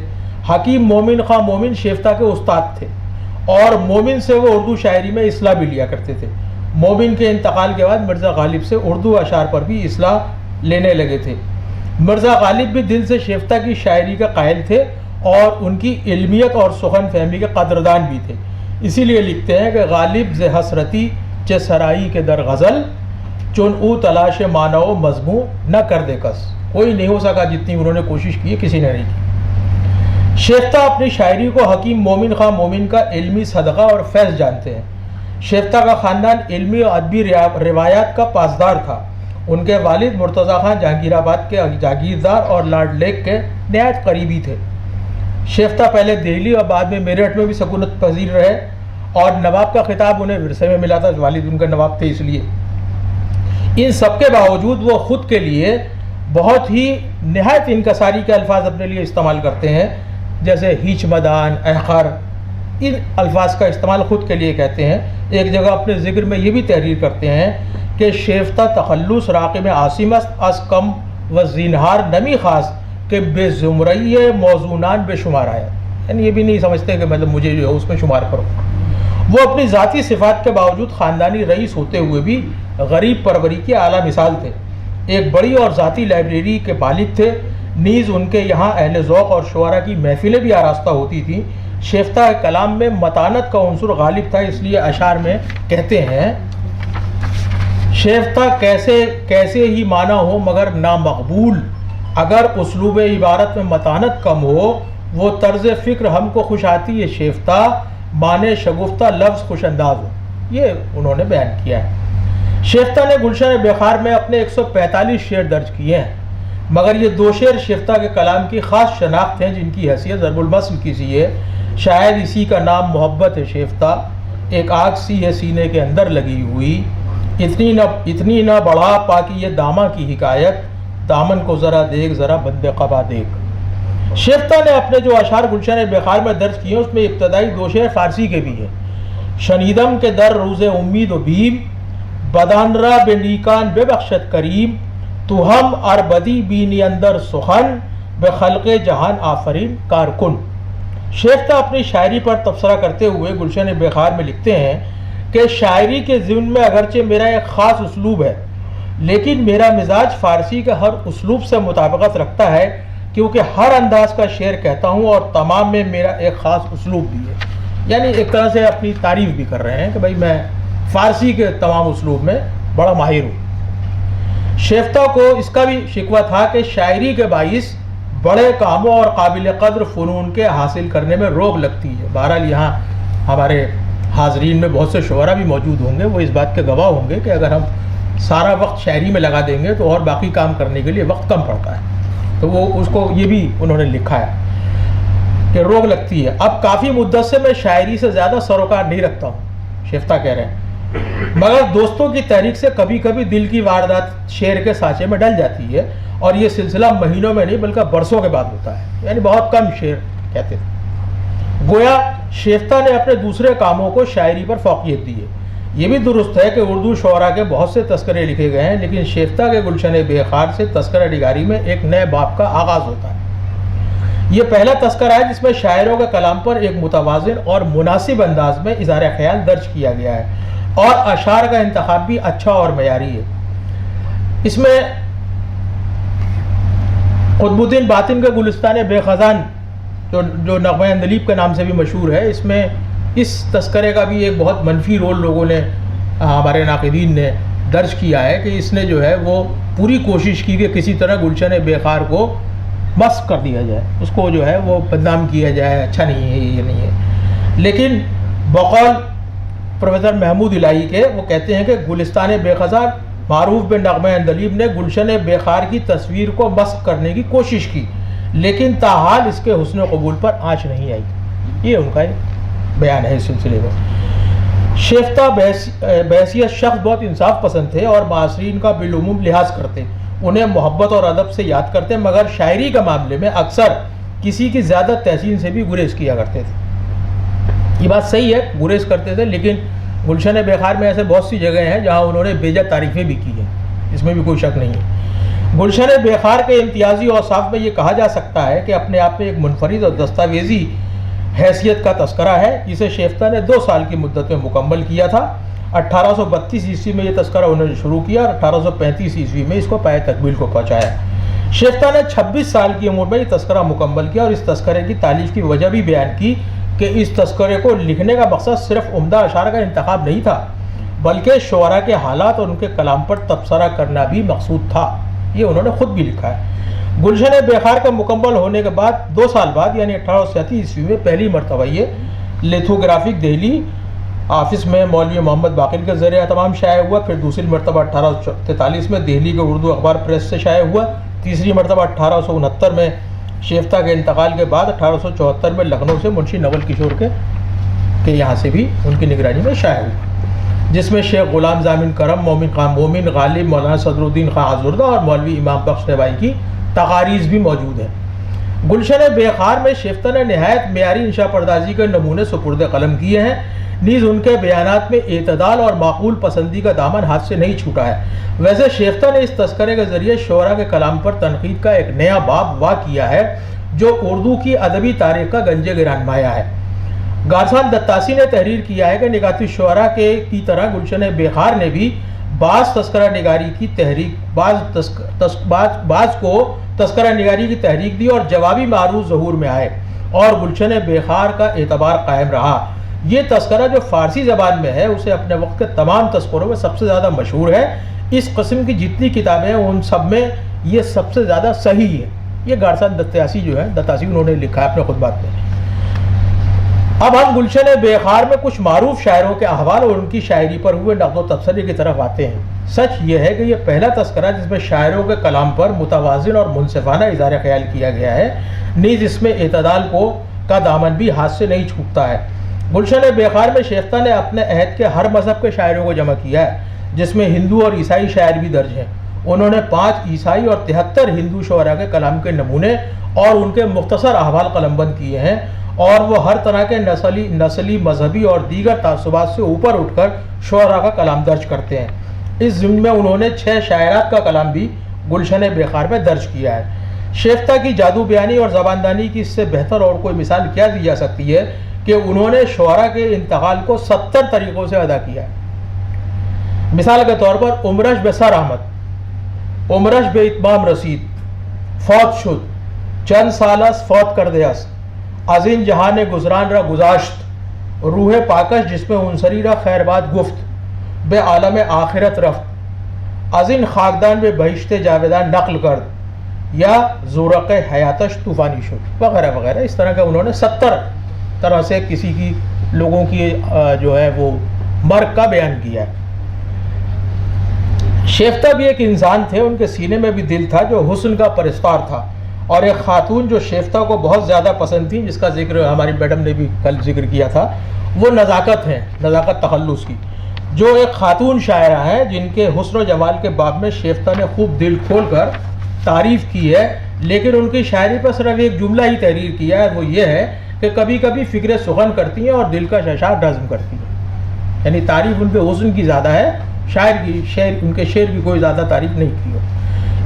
D: حکیم مومن خواہ مومن شیفتہ کے استاد تھے اور مومن سے وہ اردو شاعری میں اصلاح بھی لیا کرتے تھے. مومن کے انتقال کے بعد مرزا غالب سے اردو اشعار پر بھی اصلاح لینے لگے تھے. مرزا غالب بھی دل سے شیفتہ کی شاعری کا قائل تھے اور ان کی علمیت اور سخن فہمی کے قدردان بھی تھے. اسی لیے لکھتے ہیں کہ غالب ز حسرتی چہ سرائی کے در غزل چون او تلاش معنی و مضمون نہ کر دے کس. کوئی نہیں ہو سکا جتنی انہوں نے کوشش کی ہے، کسی نے نہیں کی۔ شیفتہ اپنی شاعری کو حکیم مومن خان مومن کا علمی صدقہ اور فیض جانتے ہیں۔ شیفتہ کا خاندان علمی اور ادبی روایات کا پاسدار تھا۔ ان کے والد مرتضیٰ خان جہانگیر آباد کے جاگیردار اور لارڈ لیک کے نہایت قریبی تھے۔ شیفتہ پہلے دہلی اور بعد میں میرٹھ میں بھی سکونت پذیر رہے، اور نواب کا خطاب انہیں ورثے میں ملا تھا، والد ان کا نواب تھے اس لیے۔ ان سب کے باوجود وہ خود کے لیے بہت ہی نہایت انکساری کے الفاظ اپنے لیے استعمال کرتے ہیں، جیسے ہیچ مدان، احقر، ان الفاظ کا استعمال خود کے لیے کرتے ہیں۔ ایک جگہ اپنے ذکر میں یہ بھی تحریر کرتے ہیں کہ شیفتہ تخلص راقم عاصمست از کم و زینہار نمی خاص کہ بے زمرئی موزونان بے شمار آیا، یعنی یہ بھی نہیں سمجھتے کہ مطلب مجھے جو ہے اس میں شمار کرو۔ وہ اپنی ذاتی صفات کے باوجود خاندانی رئیس ہوتے ہوئے بھی غریب پروری کی اعلیٰ مثال تھے۔ ایک بڑی اور ذاتی لائبریری کے مالک تھے، نیز ان کے یہاں اہل ذوق اور شعراء کی محفلیں بھی آراستہ ہوتی تھیں۔ شیفتہ کلام میں متانت کا عنصر غالب تھا، اس لیے اشعار میں کہتے ہیں شیفتہ کیسے ہی معنی ہو مگر نامقبول، اگر اسلوب عبارت میں متانت کم ہو وہ طرز فکر ہم کو خوش آتی ہے، شیفتہ معنی شگفتہ لفظ خوش انداز ہو، یہ انہوں نے بیان کیا ہے۔ شیفتہ نے گلشن بخار میں اپنے 145 شعر درج کیے ہیں، مگر یہ 2 شعر شیفتہ کے کلام کی خاص شناخت ہیں جن کی حیثیت ضرب المثل کی سی ہے۔ شاید اسی کا نام محبت ہے شیفتہ، ایک آگ سی ہے سینے کے اندر لگی ہوئی، اتنی نہ بڑھا پاکی یہ داماں کی حکایت، دامن کو ذرا دیکھ ذرا بند قبا دیکھ۔ شیفتہ نے اپنے جو اشعار گلشن بخار میں درج کیے ہیں اس میں ابتدائی 2 شعر فارسی کے بھی ہیں۔ شنیدم کے در روز امید و بیم، بدان را بے نیکان بے بخشت کریم، تو ہم ار بدی بینی اندر سخن، بے خلق جہان آفرین کارکن۔ شیفتہ اپنی شاعری پر تبصرہ کرتے ہوئے گلشن بخار میں لکھتے ہیں کہ شاعری کے ضمن میں اگرچہ میرا ایک خاص اسلوب ہے، لیکن میرا مزاج فارسی کے ہر اسلوب سے مطابقت رکھتا ہے، کیونکہ ہر انداز کا شعر کہتا ہوں اور تمام میں میرا ایک خاص اسلوب بھی ہے۔ یعنی ایک طرح سے اپنی تعریف بھی کر رہے ہیں کہ بھائی میں فارسی کے تمام اسلوب میں بڑا ماہر ہوں۔ شیفتہ کو اس کا بھی شکوہ تھا کہ شاعری کے باعث بڑے کاموں اور قابل قدر فنون کے حاصل کرنے میں روک لگتی ہے۔ بہرحال یہاں ہمارے حاضرین میں بہت سے شعراء بھی موجود ہوں گے، وہ اس بات کے گواہ ہوں گے کہ اگر ہم سارا وقت شاعری میں لگا دیں گے تو اور باقی کام کرنے کے لیے وقت کم پڑتا ہے، تو وہ اس کو یہ بھی انہوں نے لکھا ہے کہ روک لگتی ہے۔ اب کافی مدت سے میں شاعری سے زیادہ سروکار نہیں رکھتا ہوں، شیفتہ کہہ رہے ہیں، مگر دوستوں کی تحریک سے کبھی کبھی دل کی واردات شعر کے سانچے میں ڈل جاتی ہے، اور یہ سلسلہ مہینوں میں نہیں بلکہ برسوں کے بعد ہوتا ہے، یعنی بہت کم شعر کہتے تھے۔ گویا شیفتہ نے اپنے دوسرے کاموں کو شاعری پر فوقیت دی ہے۔ یہ بھی درست ہے کہ اردو شعراء کے بہت سے تذکرے لکھے گئے ہیں، لیکن شیفتہ کے گلشن بخار سے تذکرہ نگاری میں ایک نئے باب کا آغاز ہوتا ہے۔ یہ پہلا تذکرہ ہے جس میں شاعروں کے کلام پر ایک متوازن اور مناسب انداز میں اظہار خیال درج کیا گیا ہے، اور اشعار کا انتخاب بھی اچھا اور معیاری ہے۔ اس میں قطب الدین باطن کے گلستان بے خزان جو نغمہ اندلیب کے نام سے بھی مشہور ہے، اس میں اس تذکرے کا بھی ایک بہت منفی رول لوگوں نے، ہمارے ناقدین نے درج کیا ہے کہ اس نے جو ہے وہ پوری کوشش کی کہ کسی طرح گلشن بخار کو مسخ کر دیا جائے، اس کو جو ہے وہ بدنام کیا جائے، اچھا نہیں ہے، یہ نہیں ہے۔ لیکن بقول پروفیسر محمود الہی کے، وہ کہتے ہیں کہ گلستان بے خزان معروف بن نغمہ اندلیب نے گلشن بخار کی تصویر کو مسخ کرنے کی کوشش کی، لیکن تاحال اس کے حسن قبول پر آنچ نہیں آئی۔ یہ ان کا بیان ہے اس سلسلے میں۔ شیفتہ بحیثیت شخص بہت انصاف پسند تھے اور معاصرین کا بالعموم لحاظ کرتے، انہیں محبت اور ادب سے یاد کرتے، مگر شاعری کے معاملے میں اکثر کسی کی زیادہ تحسین سے بھی گریز کیا کرتے تھے۔ یہ بات صحیح ہے، گریز کرتے تھے، لیکن گلشن بخار میں ایسے بہت سی جگہیں ہیں جہاں انہوں نے بیجا تعریفیں بھی کی ہیں، اس میں بھی کوئی شک نہیں ہے۔ گلشن بخار کے امتیازی اوصاف میں یہ کہا جا سکتا ہے کہ اپنے آپ میں ایک منفرد اور دستاویزی حیثیت کا تذکرہ ہے، جسے شیفتہ نے 2 سال کی مدت میں مکمل کیا تھا۔ 1832 عیسوی میں یہ تذکرہ انہوں نے شروع کیا اور 1835 عیسوی میں اس کو پائے تکمیل کو پہنچایا۔ شیفتہ نے 26 سال کی عمر میں یہ تذکرہ مکمل کیا اور اس تذکرے کی تالیف کی وجہ بھی بیان کی کہ اس تذکرے کو لکھنے کا مقصد صرف عمدہ اشعار کا انتخاب نہیں تھا، بلکہ شعراء کے حالات اور ان کے کلام پر تبصرہ کرنا بھی مقصود تھا۔ یہ انہوں نے خود بھی لکھا ہے۔ گلشن بیخار کا مکمل ہونے کے بعد 2 سال بعد یعنی 1837 عیسوی میں پہلی مرتبہ یہ لیتھوگرافک دہلی آفس میں مولوی محمد باقر کے ذریعہ اہتمام شائع ہوا، پھر دوسری مرتبہ 1843 میں دہلی کے اردو اخبار پریس سے شائع ہوا، تیسری مرتبہ 1869 میں شیفتہ کے انتقال کے بعد 1874 میں لکھنؤ سے منشی نول کشور کے یہاں سے بھی ان کی نگرانی میں شائع ہوا، جس میں شیخ غلام ضامن کرم، مومن غالب، مولانا صدر الدین خان آزردہ اور مولوی امام بخش نوائی کی تقاریض بھی موجود ہیں۔ گلشن بیخار میں شیفتہ نے نہایت معیاری انشاء پردازی کے نمونے سپرد قلم کیے ہیں، نیز ان کے بیانات میں اعتدال اور معقول پسندی کا دامن ہاتھ سے نہیں چھوٹا ہے۔ ویسے شیفتہ نے اس تذکرے کے ذریعے شعراء کے کلام پر تنقید کا ایک نیا باب وا کیا ہے جو اردو کی ادبی تاریخ کا گنج گرانمایہ ہے۔ گارسان دتاسی نے تحریر کیا ہے کہ نگات الشعراء کی طرح گلشن بیخار نے بھی بعض تذکرہ نگاری کی تحریک بعض کو تذکرہ نگاری کی تحریک دی اور جوابی معروض ظہور میں آئے اور گلشن بیخار کا اعتبار قائم رہا۔ یہ تذکرہ جو فارسی زبان میں ہے اسے اپنے وقت کے تمام تذکروں میں سب سے زیادہ مشہور ہے۔ اس قسم کی جتنی کتابیں ہیں ان سب میں یہ سب سے زیادہ صحیح ہے۔ یہ گارسان دتاسی جو ہے انہوں نے لکھا ہے اپنے خطبات میں۔ اب ہم گلشن بیخار میں کچھ معروف شاعروں کے احوال اور ان کی شاعری پر ہوئے نقد و تبصرے کی طرف آتے ہیں۔ سچ یہ ہے کہ یہ پہلا تذکرہ جس میں شاعروں کے کلام پر متوازن اور منصفانہ اظہار خیال کیا گیا ہے، نیز اس میں اعتدال کا دامن بھی ہاتھ سے نہیں چھوٹتا ہے۔ گلشن بیخار میں شیفتہ نے اپنے عہد کے ہر مذہب کے شاعروں کو جمع کیا ہے، جس میں ہندو اور عیسائی شاعر بھی درج ہیں۔ انہوں نے 5 عیسائی اور 73 ہندو شعراء کے کلام کے نمونے اور ان کے مختصر احوال قلم بند کیے ہیں، اور وہ ہر طرح کے نسلی، مذہبی اور دیگر تعصبات سے اوپر اٹھ کر شعراء کا کلام درج کرتے ہیں۔ اس ضمن میں انہوں نے 6 شاعرات کا کلام بھی گلشن بیخار میں درج کیا ہے۔ شیفتہ کی جادو بیانی اور زباندانی کی اس سے بہتر اور کوئی مثال کیا دی جا سکتی ہے کہ انہوں نے شعراء کے انتقال کو 70 طریقوں سے ادا کیا ہے۔ مثال کے طور پر عمرش بے سر آمد، عمرش بے اتمام رسید، فوت شد، چند سالس فوت کر دیاس، از این جہان گزران را گذاشت، روح پاکش جس میں انصری را خیر باد گفت، بے عالم آخرت رفت، از این خاکدان بے بہشت جاویدان نقل کرد، یا زورق حیاتش طوفانی شد، وغیرہ وغیرہ۔ اس طرح کا انہوں نے 70 طرح سے کسی کی لوگوں کی جو ہے وہ مرگ کا بیان کیا ہے۔ شیفتہ بھی ایک انسان تھے، ان کے سینے میں بھی دل تھا جو حسن کا پرستار تھا، اور ایک خاتون جو شیفتہ کو بہت زیادہ پسند تھی، جس کا ذکر ہماری میڈم نے بھی کل ذکر کیا تھا، وہ نزاکت ہے، نزاکت تخلص کی، جو ایک خاتون شاعرہ ہیں جن کے حسن و جمال کے باب میں شیفتہ نے خوب دل کھول کر تعریف کی ہے، لیکن ان کی شاعری پر صرف ایک جملہ ہی تحریر کیا ہے، وہ یہ ہے کہ کبھی کبھی فکریں سخن کرتی ہیں اور دل کا اشعار نظم کرتی ہیں۔ یعنی تعریف ان کے حسن کی زیادہ ہے، ان کے شعر کی کوئی زیادہ تعریف نہیں کی ہو۔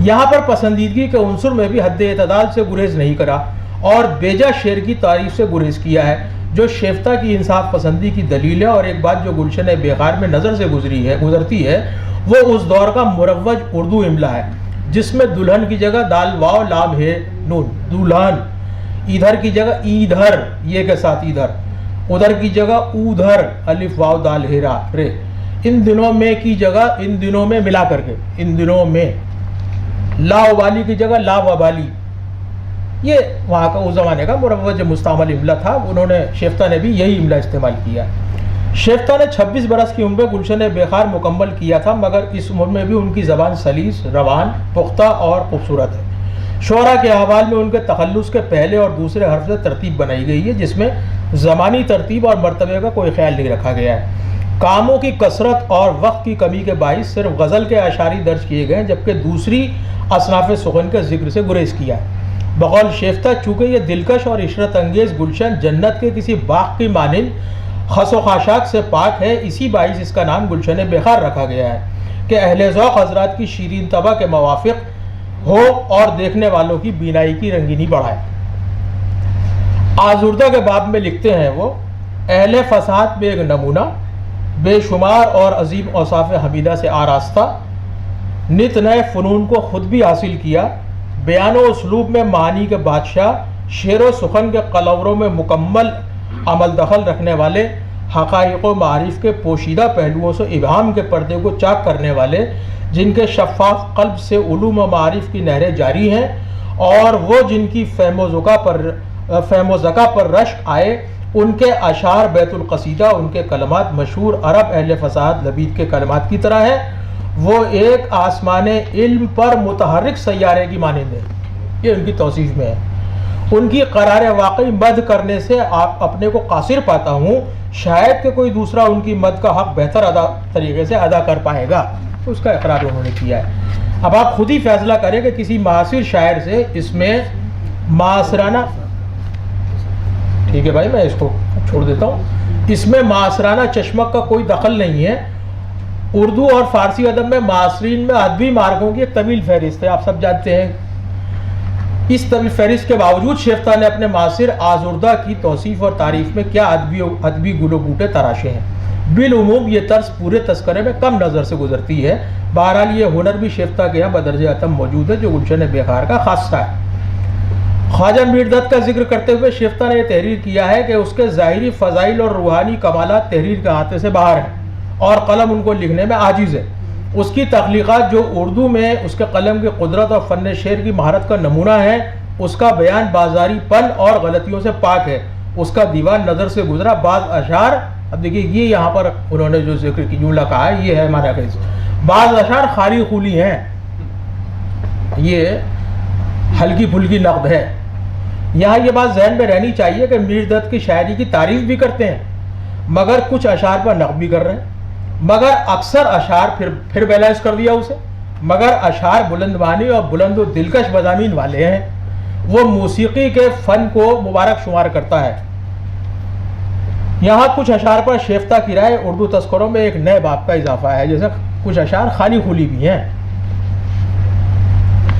D: یہاں پر پسندیدگی کے عنصر میں بھی حد اعتدال سے گریز نہیں کرا اور بیجا شعر کی تعریف سے گریز کیا ہے، جو شیفتہ کی انصاف پسندی کی دلیل ہے۔ اور ایک بات جو گلشن بیخار میں نظر سے گزرتی ہے وہ اس دور کا مروج اردو املا ہے، جس میں دلہن کی جگہ دال واو لام ہے نون، دلہن، ادھر کی جگہ ادھر یہ کے ساتھ ادھر، ادھر کی جگہ ادھر الف واو دال ہے را رے، ان دنوں میں کی جگہ ان دنوں میں ملا کر کے، ان دنوں میں، لا وبالی کی جگہ لا وبالی، یہ وہاں کا اس زمانے کا مروج مستعمل املا تھا۔ انہوں نے شیفتہ نے بھی یہی املا استعمال کیا۔ شیفتہ نے 26 برس کی عمر میں گلشن بیخار مکمل کیا تھا، مگر اس عمر میں بھی ان کی زبان سلیس، روان، پختہ اور خوبصورت ہے۔ شعراء کے احوال میں ان کے تخلص کے پہلے اور دوسرے حرف سے ترتیب بنائی گئی ہے، جس میں زمانی ترتیب اور مرتبے کا کوئی خیال نہیں رکھا گیا ہے۔ کاموں کی کثرت اور وقت کی کمی کے باعث صرف غزل کے اشعاری درج کیے گئے، جبکہ دوسری اصناف سخن کے ذکر سے گریز کیا ہے۔ بقول شیفتہ چونکہ یہ دلکش اور عشرت انگیز گلشن جنت کے کسی باغ کی مانند خس و خاشاک سے پاک ہے، اسی باعث اس کا نام گلشن بیخار رکھا گیا ہے کہ اہل ذوق حضرات کی شیرین طبع کے موافق ہو اور دیکھنے والوں کی بینائی کی رنگینی بڑھائے۔ آزردہ کے باب میں لکھتے ہیں وہ، اہل فصاحت میں ایک نمونہ، بے شمار اور عظیم اوصاف حمیدہ سے آراستہ، نت نئے فنون کو خود بھی حاصل کیا، بیان و اسلوب میں معانی کے بادشاہ، شعر و سخن کے قلوروں میں مکمل عمل دخل رکھنے والے، حقائق و معارف کے پوشیدہ پہلوؤں سے ابہام کے پردے کو چاک کرنے والے، جن کے شفاف قلب سے علوم و معارف کی نہریں جاری ہیں، اور وہ جن کی فہم و ذکا پر رشک آئے، ان کے اشعار بیت القصیدہ، ان کے کلمات مشہور عرب اہل فصاحت لبید کے کلمات کی طرح ہیں۔ وہ ایک آسمان علم پر متحرک سیارے کی مانند ہے، یہ ان کی توصیف میں ہے۔ ان کی قرار واقعی مد کرنے سے آپ اپنے کو قاصر پاتا ہوں، شاید کہ کوئی دوسرا ان کی مد کا حق بہتر طریقے سے ادا کر پائے گا، اس کا اقرار انہوں نے کیا ہے۔ اب آپ خود ہی فیصلہ کریں کہ کسی معاصر شاعر سے اس میں معاصرانہ، ٹھیک ہے بھائی میں اس کو چھوڑ دیتا ہوں، اس میں معاصرانہ چشمک کا کوئی دخل نہیں ہے۔ اردو اور فارسی ادب میں معاصرین میں ادبی مارکوں کی ایک طویل فہرست ہے، آپ سب جانتے ہیں۔ اس طویل فہرست کے باوجود شیفتہ نے اپنے معاصر آزردہ کی توصیف اور تعریف میں کیا ادبی گل و بوٹے تراشے ہیں۔ بالعموم یہ طرز پورے تذکرے میں کم نظر سے گزرتی ہے۔ بہرحال یہ ہنر بھی شیفتہ کے یہاں بدرجہ اتم موجود ہے، جو گلشن بیخار کا خاصہ ہے۔ خواجہ میردت کا ذکر کرتے ہوئے شیفتہ نے یہ تحریر کیا ہے کہ اس کے ظاہری فضائل اور روحانی کمالات تحریر کے احاطے سے باہر ہیں، اور قلم ان کو لکھنے میں عاجز ہے۔ اس کی تخلیقات جو اردو میں اس کے قلم کی قدرت اور فن شعر کی مہارت کا نمونہ ہے، اس کا بیان بازاری پن اور غلطیوں سے پاک ہے۔ اس کا دیوان نظر سے گزرا بعض اشعار، اب دیکھیے یہ یہاں پر انہوں نے جو ذکر کی جملہ کہا ہے یہ ہے ہمارا قیس، بعض اشعار خالی خولی ہیں، یہ ہلکی پھلکی نقد ہے۔ یہاں یہ بات ذہن میں رہنی چاہیے کہ میردت کی شاعری کی تعریف بھی کرتے ہیں، مگر کچھ اشعار پر نقد بھی کر رہے ہیں، مگر اکثر اشعار پھر بیلنس کر دیا اسے، مگر اشعار بلند معنی اور بلند و دلکش مضامین والے ہیں۔ وہ موسیقی کے فن کو مبارک شمار کرتا ہے۔ یہاں کچھ اشعار پر شیفتہ کی رائے اردو تذکروں میں ایک نئے باب کا اضافہ ہے، جیسے کچھ اشعار خالی خولی بھی ہیں،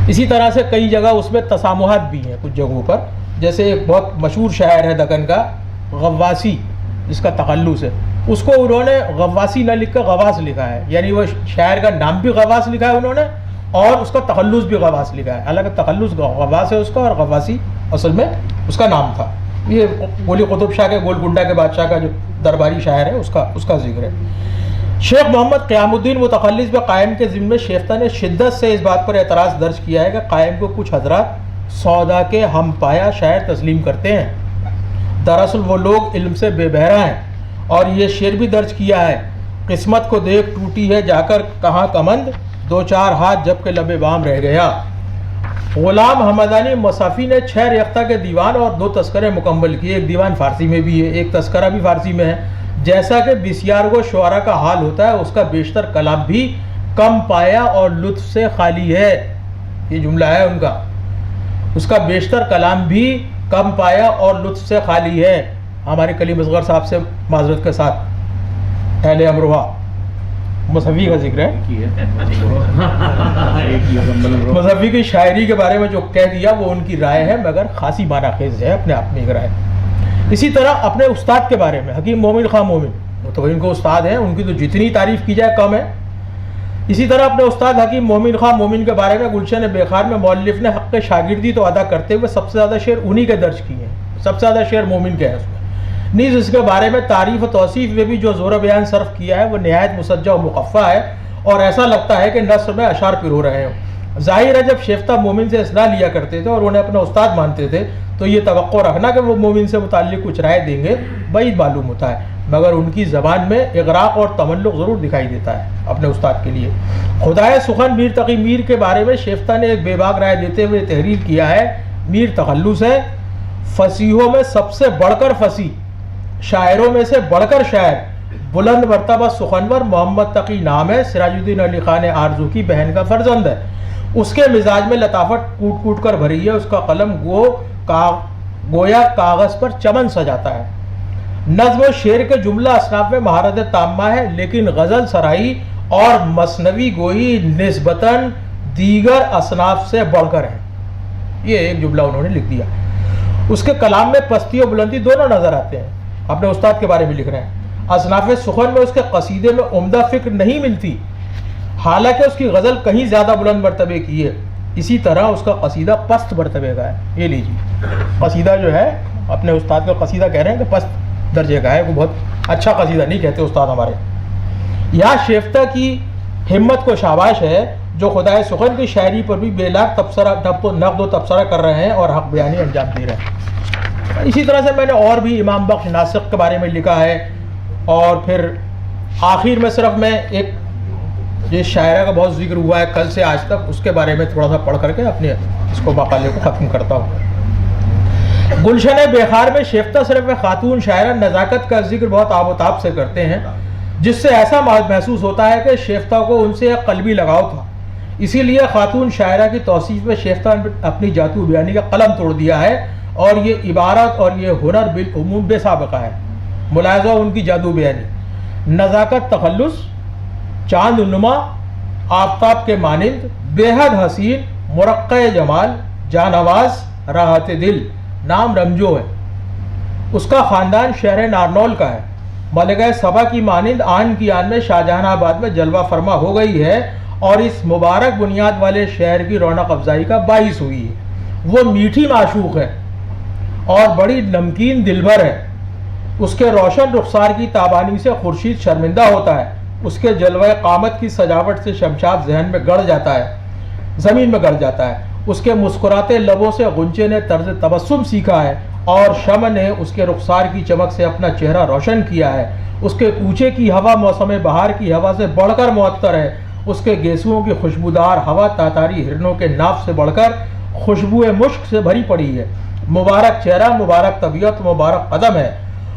D: اسی طرح سے کئی جگہ اس میں تسامحات بھی ہیں کچھ جگہوں پر، جیسے ایک بہت مشہور شاعر ہے دکن کا غواسی، جس کا تخلص ہے، اس کو انہوں نے غواسی نہ لکھ کر غواس لکھا ہے، یعنی وہ شاعر کا نام بھی غواس لکھا ہے انہوں نے اور اس کا تخلص بھی غواس لکھا ہے، حالانکہ تخلص غواس ہے اس کا اور غواسی اصل میں اس کا نام تھا۔ یہ قلی قطب شاہ کے گولکنڈہ کے بادشاہ کا جو درباری شاعر ہے اس کا ذکر ہے۔ شیخ محمد قیام الدین متخلص میں قائم کے ذمے شیفتہ نے شدت سے اس بات پر اعتراض درج کیا ہے کہ قائم کو کچھ حضرات سودا کے ہم پایا شاعر تسلیم کرتے ہیں، دراصل وہ لوگ علم سے بے بہرا ہیں، اور یہ شعر بھی درج کیا ہے، قسمت کو دیکھ ٹوٹی ہے جا کر کہاں کمند، دو چار ہاتھ جب کہ لبے بام رہ گیا۔ غلام حمدانی مصافی نے 6 ریختہ کے دیوان اور 2 تذکرے مکمل کیے، ایک دیوان فارسی میں بھی ہے، ایک تذکرہ بھی فارسی میں ہے۔ جیسا کہ بسیار کو شعراء کا حال ہوتا ہے، اس کا بیشتر کلام بھی کم پایا اور لطف سے خالی ہے، یہ جملہ ہے ان کا، اس کا بیشتر کلام بھی کم پایا اور لطف سے خالی ہے۔ ہمارے کلیم اصغر صاحب سے معذرت کے ساتھ اہل امروہہ مصفی کا ذکر ہے، مصفی کی شاعری کے بارے میں جو کہہ دیا وہ ان کی رائے ہے، مگر خاصی معنی خیز ہے، اپنے آپ میں ایک رائے۔ اسی طرح اپنے استاد کے بارے میں حکیم مومن خان مومن، وہ تو ان کو استاد ہیں، ان کی تو جتنی تعریف کی جائے کم ہے۔ اسی طرح اپنے استاد حکیم مومن خان مومن کے بارے میں گلشن بیخار میں مؤلف نے حق شاگردی تو ادا کرتے ہوئے سب سے زیادہ شعر انہی کے درج کیے ہیں، سب سے زیادہ شعر مومن کے ہیں اس میں۔ نیز اس کے بارے میں تعریف و توصیف میں بھی جو زور و بیان صرف کیا ہے وہ نہایت مسجع و مقفع ہے، اور ایسا لگتا ہے کہ نثر میں اشعار پرو رہے ہوں۔ ظاہر ہے جب شیفتہ مومن سے اصلاح لیا کرتے تھے اور انہیں اپنا استاد مانتے تھے تو یہ توقع رکھنا کہ وہ مومن سے متعلق کچھ رائے دیں گے بعید معلوم ہوتا ہے، مگر ان کی زبان میں اغراق اور تملق ضرور دکھائی دیتا ہے اپنے استاد کے لیے۔ خدائے سخن میر تقی میر کے بارے میں شیفتہ نے ایک بے باک رائے دیتے ہوئے تحریر کیا ہے، میر تخلص ہے، فصیحوں میں سب سے بڑھ کر فصیح، شاعروں میں سے بڑھ کر شاعر، بلند مرتبہ سخنور، محمد تقی نام ہے، سراج الدین علی خان آرزو کی بہن کا فرزند ہے۔ اس کے مزاج میں لطافت کوٹ کوٹ کر بھری ہے، اس کا قلم گویا کاغذ پر چمن سجاتا ہے۔ نظم و شعر کے جملہ اصناف میں مہارت تامہ ہے، لیکن غزل سرائی اور مثنوی گوئی نسبتاً دیگر اصناف سے بڑھ کر ہے، یہ ایک جملہ انہوں نے لکھ دیا۔ اس کے کلام میں پستی و بلندی دونوں نظر آتے ہیں، اپنے استاد کے بارے میں لکھ رہے ہیں۔ اصناف سخن میں اس کے قصیدے میں عمدہ فکر نہیں ملتی، حالانکہ اس کی غزل کہیں زیادہ بلند مرتبے کی ہے، اسی طرح اس کا قصیدہ پست مرتبے کا ہے۔ یہ لیجیے قصیدہ جو ہے، اپنے استاد کا قصیدہ کہہ رہے ہیں کہ پست درجے کا ہے، وہ بہت اچھا قصیدہ نہیں کہتے استاد ہمارے۔ یہاں شیفتہ کی ہمت کو شاباش ہے جو خدائے سخن کی شاعری پر بھی بے لاکھ نقد و تبصرہ کر رہے ہیں اور حق بیانی انجام دے رہے ہیں۔ اسی طرح سے میں نے اور بھی امام بخش ناسخ کے بارے میں لکھا ہے، اور پھر آخر میں صرف میں ایک یہ شاعرہ کا بہت ذکر ہوا ہے کل سے آج تک، اس کے بارے میں تھوڑا سا پڑھ کر کے اپنے اس کو مقالے کو ختم کرتا ہوں۔ گلشن بیخار میں شیفتہ صرف خاتون شاعرہ نزاکت کا ذکر بہت آب و تاب سے کرتے ہیں، جس سے ایسا محسوس ہوتا ہے کہ شیفتہ کو ان سے ایک قلبی لگاؤ تھا۔ اسی لیے خاتون شاعرہ کی توصیف میں شیفتہ نے اپنی جادو بیانی کا قلم توڑ دیا ہے، اور یہ عبارت اور یہ ہنر بالعموم بے سابقہ ہے۔ ملاحظہ ان کی جادو بیانی، نزاکت تخلص، چاند نما، آفتاب کے مانند، بے حد حسین، مرقع جمال، جانواز، راحت دل، نام رمجو ہے۔ اس کا خاندان شہر نارنول کا ہے۔ ملکہ سبا کی مانند آن کی آن میں شاہجہان آباد میں جلوہ فرما ہو گئی ہے، اور اس مبارک بنیاد والے شہر کی رونق افزائی کا باعث ہوئی ہے۔ وہ میٹھی معشوق ہے اور بڑی نمکین دلبر ہے۔ اس کے روشن رخسار کی تابانی سے خورشید شرمندہ ہوتا ہے۔ اس کے جلوہ قامت کی سجاوٹ سے شمشاد ذہن میں گڑ جاتا ہے، زمین میں گڑ جاتا ہے۔ اس کے مسکراتے لبوں سے غنچے نے طرز تبسم سیکھا ہے، اور شمع نے اس کے رخسار کی چمک سے اپنا چہرہ روشن کیا ہے۔ اس کے کوچے کی ہوا موسم بہار کی ہوا سے بڑھ کر معطر ہے۔ اس کے گیسوؤں کی خوشبودار ہوا تاتاری ہرنوں کے ناف سے بڑھ کر خوشبو مشک سے بھری پڑی ہے۔ مبارک چہرہ، مبارک طبیعت، مبارک قدم ہے۔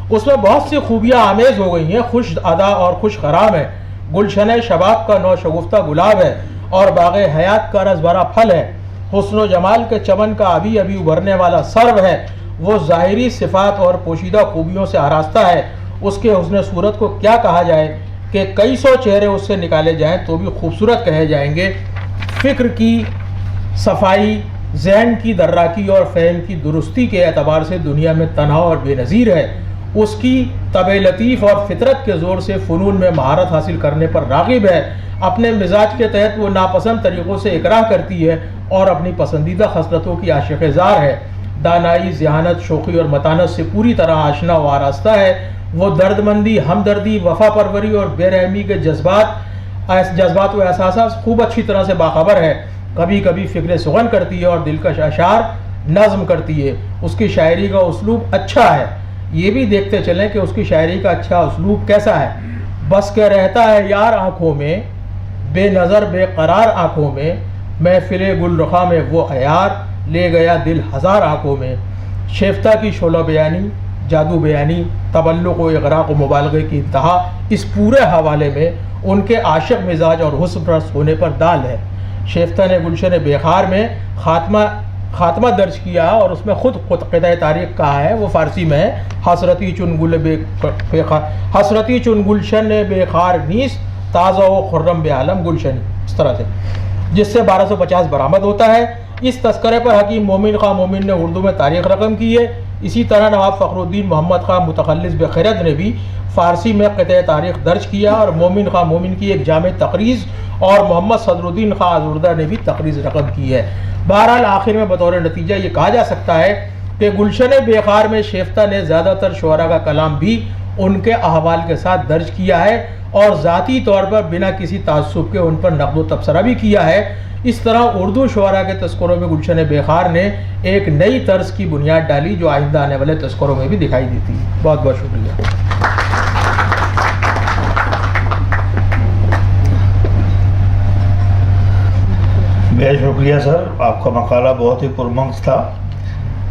D: اس میں بہت سی خوبیاں آمیز ہو گئی ہیں، خوش ادا اور خوش خرام ہے۔ گلشن شباب کا نو شگفتہ گلاب ہے، اور باغ حیات کا رس بھرا پھل ہے۔ حسن و جمال کے چمن کا ابھی ابھی ابھرنے والا سرو ہے۔ وہ ظاہری صفات اور پوشیدہ خوبیوں سے آراستہ ہے۔ اس کے حسن صورت کو کیا کہا جائے کہ کئی سو چہرے اس سے نکالے جائیں تو بھی خوبصورت کہے جائیں گے۔ فکر کی صفائی، ذہن کی دراکی اور فہم کی درستی کے اعتبار سے دنیا میں تنہا اور بے نظیر ہے۔ اس کی طبع لطیف اور فطرت کے زور سے فنون میں مہارت حاصل کرنے پر راغب ہے۔ اپنے مزاج کے تحت وہ ناپسند طریقوں سے اکراہ کرتی ہے اور اپنی پسندیدہ خصلتوں کی عاشق زار ہے۔ دانائی، ذہانت، شوخی اور متانت سے پوری طرح آشنا و آراستہ ہے۔ وہ درد مندی، ہمدردی، وفا پروری اور بے رحمی کے جذبات و احساسات خوب اچھی طرح سے باخبر ہے۔ کبھی کبھی فکر سخن کرتی ہے اور دلکش اشعار نظم کرتی ہے۔ اس کی شاعری کا اسلوب اچھا ہے۔ یہ بھی دیکھتے چلیں کہ اس کی شاعری کا اچھا اسلوب کیسا ہے۔ بس کے رہتا ہے یار آنکھوں میں، بے نظر بے قرار آنکھوں میں، محفل گل رخا میں وہ عیار، لے گیا دل ہزار آنکھوں میں۔ شیفتہ کی شعلہ بیانی، جادو بیانی، تبلغ و اغراق و مبالغے کی انتہا اس پورے حوالے میں ان کے عاشق مزاج اور حسن پرست ہونے پر دال ہے۔ شیفتہ نے گلشن بیخار میں خاتمہ درج کیا اور اس میں خود قطعہ تاریخ کہا ہے، وہ فارسی میں ہے، حسرتی چن گلشن بیخار نیست، تازہ و خرم بے عالم گلشن، اس طرح سے، جس سے 1250 برآمد ہوتا ہے۔ اس تذکرے پر حکیم مومن خواہ مومن نے اردو میں تاریخ رقم کی ہے۔ اسی طرح نواب فخر الدین محمد خواہ متخلص بخرد نے بھی فارسی میں قطع تاریخ درج کیا، اور مومن خواہ مومن کی ایک جامع تقریض اور محمد صدر الدین خواہ آزردہ نے بھی تقریض رقم کی ہے۔ بہرحال آخر میں بطور نتیجہ یہ کہا جا سکتا ہے کہ گلشن بیخار میں شیفتہ نے زیادہ تر شعراء کا کلام بھی ان کے احوال کے ساتھ درج کیا ہے، اور ذاتی طور پر بنا کسی تعصب کے ان پر نقد و تبصرہ بھی کیا ہے۔ اس طرح اردو شعراء کے تذکروں میں گلشن بیخار نے ایک نئی طرز کی بنیاد ڈالی جو آئندہ آنے والے تذکروں میں بھی دکھائی دیتی ہے۔ بہت بہت شکریہ۔
B: بہت شکریہ سر، آپ کا مقالہ بہت ہی پرمغز تھا،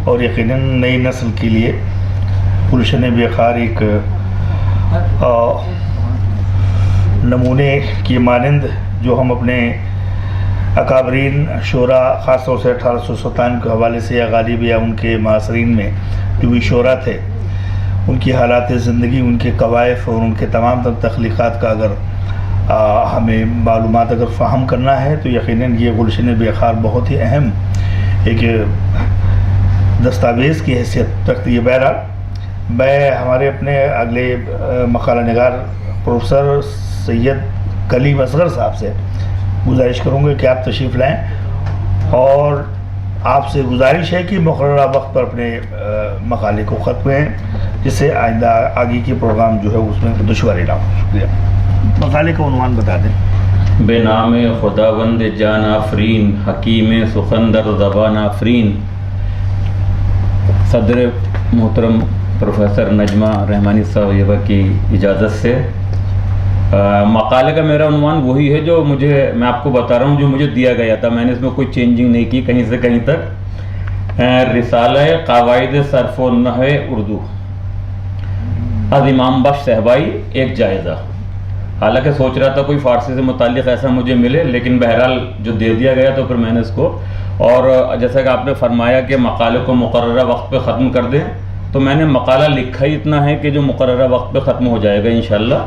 B: اور یقیناً نئی نسل کے لیے گلشن بیخار ایک نمونے کی مانند جو ہم اپنے اکابرین شعراء خاص طور سے 1857 کے حوالے سے یا غالب یا ان کے معاصرین میں جو بھی شعراء تھے، ان کی حالات زندگی، ان کے کوائف اور ان کے تمام تخلیقات کا اگر ہمیں معلومات اگر فراہم کرنا ہے تو یقیناً یہ گلشن بیخار بہت ہی اہم ایک دستاویز کی حیثیت رکھتی ہے۔ بہرحال میں ہمارے اپنے اگلے مقالہ نگار پروفیسر سید کلیم اصغر صاحب سے گزارش کروں گے کہ آپ تشریف لائیں، اور آپ سے گزارش ہے کہ مقررہ وقت پر اپنے مقالے کو ختمیں، جس سے آئندہ آگے کے پروگرام جو ہے اس میں دشواری نہ ہو۔ شکریہ۔ مقالے کا عنوان بتا دیں۔
E: بے نام خداوند جان آفرین، حکیم سخندر زبان آفرین. صدر محترم پروفیسر نجمہ رحمانی صاحبہ کی اجازت سے مقالے کا میرا عنوان وہی ہے جو میں آپ کو بتا رہا ہوں جو مجھے دیا گیا تھا. میں نے اس میں کوئی چینجنگ نہیں کی کہیں سے کہیں تک. رسالہ قواعد صرف و نحو اردو از امام بخش صاحبائی ایک جائزہ. حالانکہ سوچ رہا تھا کوئی فارسی سے متعلق ایسا مجھے ملے، لیکن بہرحال جو دے دیا گیا تو پھر میں نے اس کو، اور جیسا کہ آپ نے فرمایا کہ مقالے کو مقررہ وقت پہ ختم کر دیں، تو میں نے مقالہ لکھا ہی اتنا ہے کہ جو مقررہ وقت پہ ختم ہو جائے گا انشاءاللہ،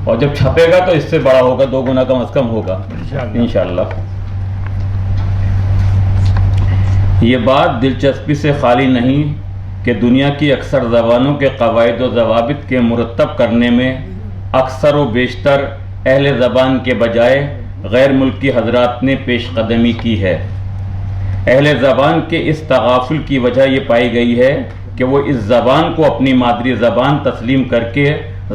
E: اور جب چھپے گا تو اس سے بڑا ہوگا، 2 گنا کم از کم ہوگا انشاءاللہ. یہ بات دلچسپی سے خالی نہیں کہ دنیا کی اکثر زبانوں کے قواعد و ضوابط کے مرتب کرنے میں اکثر و بیشتر اہل زبان کے بجائے غیر ملکی حضرات نے پیش قدمی کی ہے. اہل زبان کے اس تغافل کی وجہ یہ پائی گئی ہے کہ وہ اس زبان کو اپنی مادری زبان تسلیم کر کے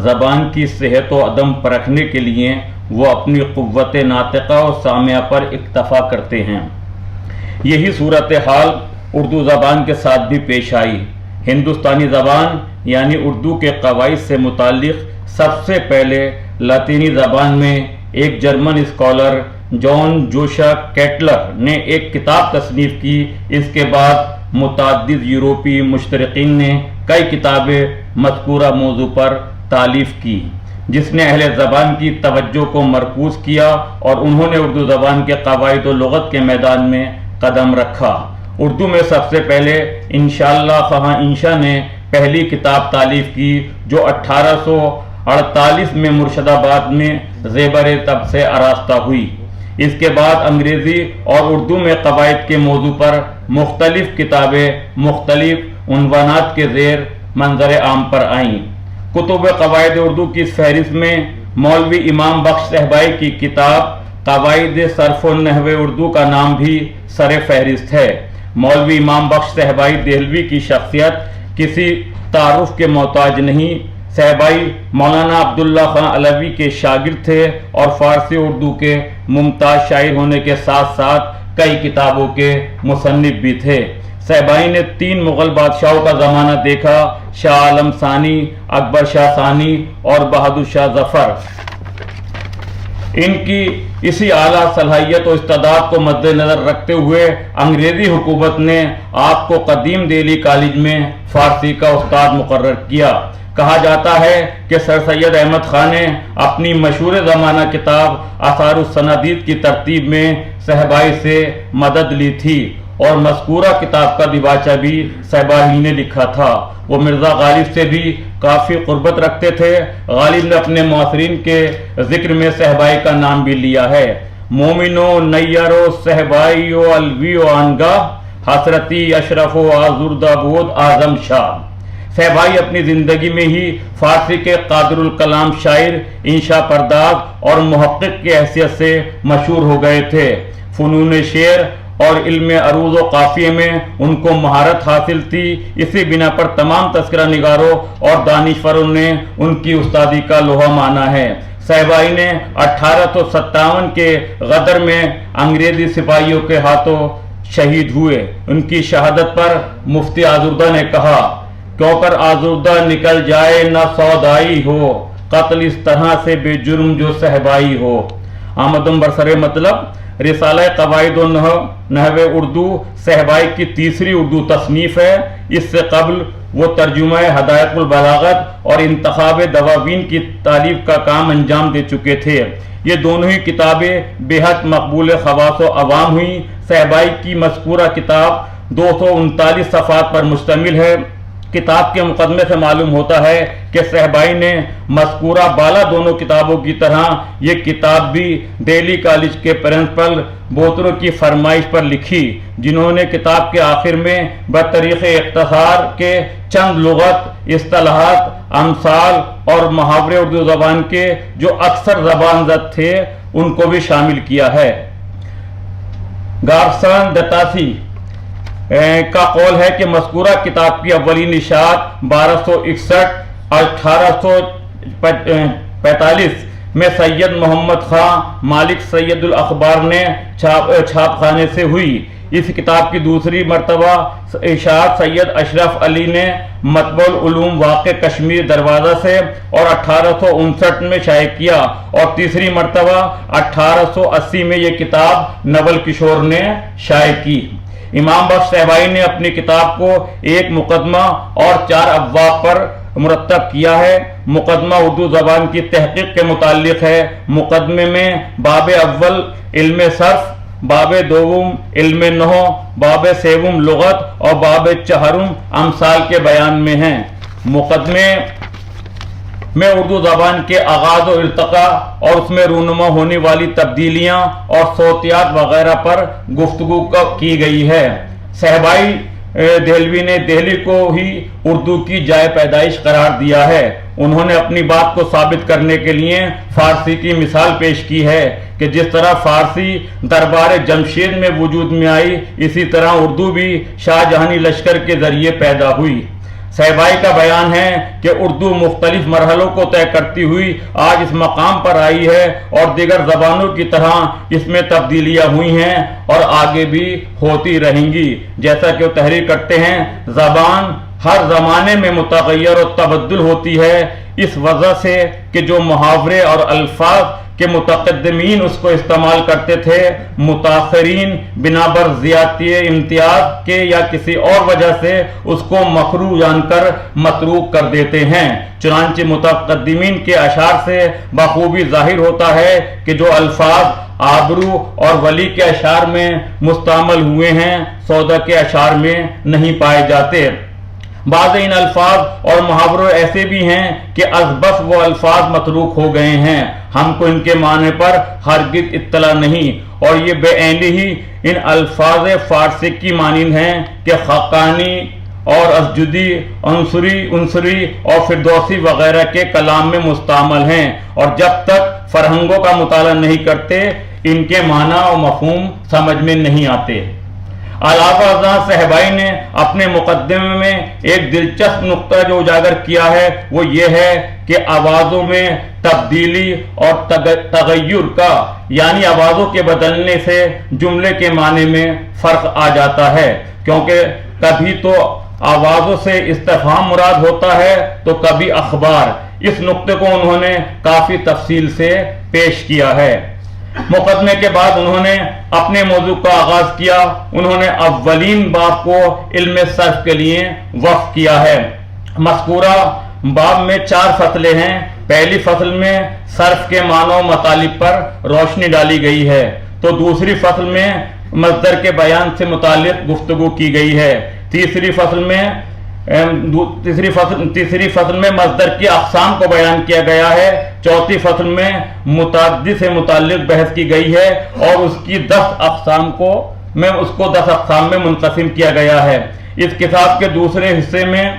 E: زبان کی صحت و عدم پرکھنے کے لیے وہ اپنی قوت ناطقہ و سامعہ پر اکتفا کرتے ہیں. یہی صورتحال اردو زبان کے ساتھ بھی پیش آئی. ہندوستانی زبان یعنی اردو کے قواعد سے متعلق سب سے پہلے لاطینی زبان میں ایک جرمن اسکالر جان جوشا کیٹلر نے ایک کتاب تصنیف کی. اس کے بعد متعدد یورپی مشترقین نے کئی کتابیں مذکورہ موضوع پر تالیف کی جس نے اہل زبان کی توجہ کو مرکوز کیا، اور انہوں نے اردو زبان کے قواعد و لغت کے میدان میں قدم رکھا. اردو میں سب سے پہلے انشاءاللہ خواہاں انشا نے پہلی کتاب تالیف کی جو 1848 میں مرشد آباد میں زیبر طب سے آراستہ ہوئی. اس کے بعد انگریزی اور اردو میں قواعد کے موضوع پر مختلف کتابیں مختلف عنوانات کے زیر منظر عام پر آئیں. کتب قواعد اردو کی اس فہرست میں مولوی امام بخش صاحبائی کی کتاب قواعد صرف و نحو اردو کا نام بھی سر فہرست ہے. مولوی امام بخش صاحبائی دہلوی کی شخصیت کسی تعارف کے محتاج نہیں. صاحبائی مولانا عبداللہ خان علوی کے شاگرد تھے اور فارسی اردو کے ممتاز شاعر ہونے کے ساتھ ساتھ کئی کتابوں کے مصنف بھی تھے. صاحبائی نے 3 مغل بادشاہوں کا زمانہ دیکھا: شاہ عالم ثانی، اکبر شاہ ثانی اور بہادر شاہ ظفر. ان کی اسی اعلیٰ صلاحیت و استعداد کو مد نظر رکھتے ہوئے انگریزی حکومت نے آپ کو قدیم دہلی کالج میں فارسی کا استاد مقرر کیا. کہا جاتا ہے کہ سر سید احمد خان نے اپنی مشہور زمانہ کتاب آثار السنادید کی ترتیب میں صاحبائی سے مدد لی تھی، اور مذکورہ کتاب کا دیباچہ بھی صاحبائی نے لکھا تھا. وہ مرزا غالب سے بھی کافی قربت رکھتے تھے. غالب نے اپنے معاصرین کے ذکر میں صاحبائی کا نام بھی لیا ہے: مومنو نیرو صاحبائی و الوی و آنگاہ حسرتی اشرف و آزردہ بود اعظم شاہ. صاحبائی اپنی زندگی میں ہی فارسی کے قادر الکلام شاعر، انشا پرداز اور محقق کی حیثیت سے مشہور ہو گئے تھے. فنون شعر اور علم عروض و قافیے میں ان کو مہارت حاصل تھی. اسی بنا پر تمام تذکرہ نگاروں اور دانشوروں نے ان کی استادی کا لوہا مانا ہے. صاحبائی نے 1857 کے غدر میں انگریزی سپاہیوں کے ہاتھوں شہید ہوئے. ان کی شہادت پر مفتی آزردہ نے کہا: کیوں کر آزردہ نکل جائے نہ سودائی ہو، قتل اس طرح سے بے جرم جو صاحبائی ہو. آمدم برسر مطلب رسالہ قواعد و نحو اردو صاحبائی کی تیسری اردو تصنیف ہے. اس سے قبل وہ ترجمہ ہدایت البلاغت اور انتخاب دواوین کی تالیف کا کام انجام دے چکے تھے. یہ دونوں ہی کتابیں بے حد مقبول خواص و عوام ہوئیں. صاحبائی کی مذکورہ کتاب 239 صفحات پر مشتمل ہے. کتاب کے مقدمے سے معلوم ہوتا ہے کہ صاحبائی نے مذکورہ بالا دونوں کتابوں کی طرح یہ کتاب بھی دہلی کالج کے پرنسپل بوترو کی فرمائش پر لکھی، جنہوں نے کتاب کے آخر میں بطریق اختصار کے چند لغت، اصطلاحات، امثال اور محاورے اردو زبان کے جو اکثر زبان زد تھے ان کو بھی شامل کیا ہے. گارسن دتاسی کا قول ہے کہ مذکورہ کتاب کی اولین اشاعت 1261 1845 میں سید محمد خان مالک سید الاخبار نے چھاپ خانے سے ہوئی۔ اس کتاب کی دوسری مرتبہ اشاعت سید اشرف علی نے مطبوع العلوم واقع کشمیر دروازہ سے اور 1859 میں شائع کیا، اور تیسری مرتبہ 1880 میں یہ کتاب نول کشور نے شائع کی۔ امام بخش صاحبائی نے اپنی کتاب کو ایک مقدمہ اور 4 ابواب پر مرتب کیا ہے۔ مقدمہ اردو زبان کی تحقیق کے متعلق ہے۔ مقدمے میں باب اول علم صرف، باب دوم علم نحو، باب سیوم لغت اور باب چہرم امثال کے بیان میں ہیں۔ مقدمے میں اردو زبان کے آغاز و ارتقاء اور اس میں رونما ہونے والی تبدیلیاں اور صوتیات وغیرہ پر گفتگو کی گئی ہے۔ صاحبائی دہلوی نے دہلی کو ہی اردو کی جائے پیدائش قرار دیا ہے۔ انہوں نے اپنی بات کو ثابت کرنے کے لیے فارسی کی مثال پیش کی ہے کہ جس طرح فارسی دربار جمشید میں وجود میں آئی، اسی طرح اردو بھی شاہ جہانی لشکر کے ذریعے پیدا ہوئی۔ صاحبائی کا بیان ہے کہ اردو مختلف مرحلوں کو طے کرتی ہوئی آج اس مقام پر آئی ہے، اور دیگر زبانوں کی طرح اس میں تبدیلیاں ہوئی ہیں اور آگے بھی ہوتی رہیں گی۔ جیسا کہ وہ تحریر کرتے ہیں، زبان ہر زمانے میں متغیر و تبدل ہوتی ہے، اس وجہ سے کہ جو محاورے اور الفاظ کہ متقدمین اس کو استعمال کرتے تھے، متاخرین بنابر زیادتی امتیاز کے یا کسی اور وجہ سے اس کو مکروہ جان کر متروک کر دیتے ہیں۔ چنانچہ متقدمین کے اشعار سے بخوبی ظاہر ہوتا ہے کہ جو الفاظ آبرو اور ولی کے اشعار میں مستعمل ہوئے ہیں، سودا کے اشعار میں نہیں پائے جاتے۔ بعض ان الفاظ اور محاورے ایسے بھی ہیں کہ ازبس وہ الفاظ متروک ہو گئے ہیں، ہم کو ان کے معنی پر ہرگز اطلاع نہیں، اور یہ بے عینی ہی ان الفاظ فارسی کی مانند ہیں کہ خاقانی اور اسجدی، عنصری اور فردوسی وغیرہ کے کلام میں مستعمل ہیں، اور جب تک فرہنگوں کا مطالعہ نہیں کرتے ان کے معنی اور مفہوم سمجھ میں نہیں آتے۔ علاوہ ازاں صاحبائی نے اپنے مقدمے میں ایک دلچسپ نقطہ جو اجاگر کیا ہے وہ یہ ہے کہ آوازوں میں تبدیلی اور تغیر کا، یعنی آوازوں کے بدلنے سے جملے کے معنی میں فرق آ جاتا ہے، کیونکہ کبھی تو آوازوں سے استفہام مراد ہوتا ہے تو کبھی اخبار۔ اس نقطے کو انہوں نے کافی تفصیل سے پیش کیا ہے۔ مقدمے کے بعد انہوں نے اپنے موضوع کا آغاز کیا۔ انہوں نے اولین باب کو علم صرف کے لیے وقف کیا ہے۔ مذکورہ باب میں 4 فصلیں ہیں۔ پہلی فصل میں صرف کے معنی و مطالب پر روشنی ڈالی گئی ہے، تو دوسری فصل میں مصدر کے بیان سے متعلق گفتگو کی گئی ہے۔ تیسری فصل میں مصدر کی اقسام کو بیان کیا گیا ہے۔ چوتھی فصل میں متعدد سے متعلق بحث کی گئی ہے، اور اس کی 10 اقسام میں منقسم کیا گیا ہے۔ اس کتاب کے دوسرے حصے میں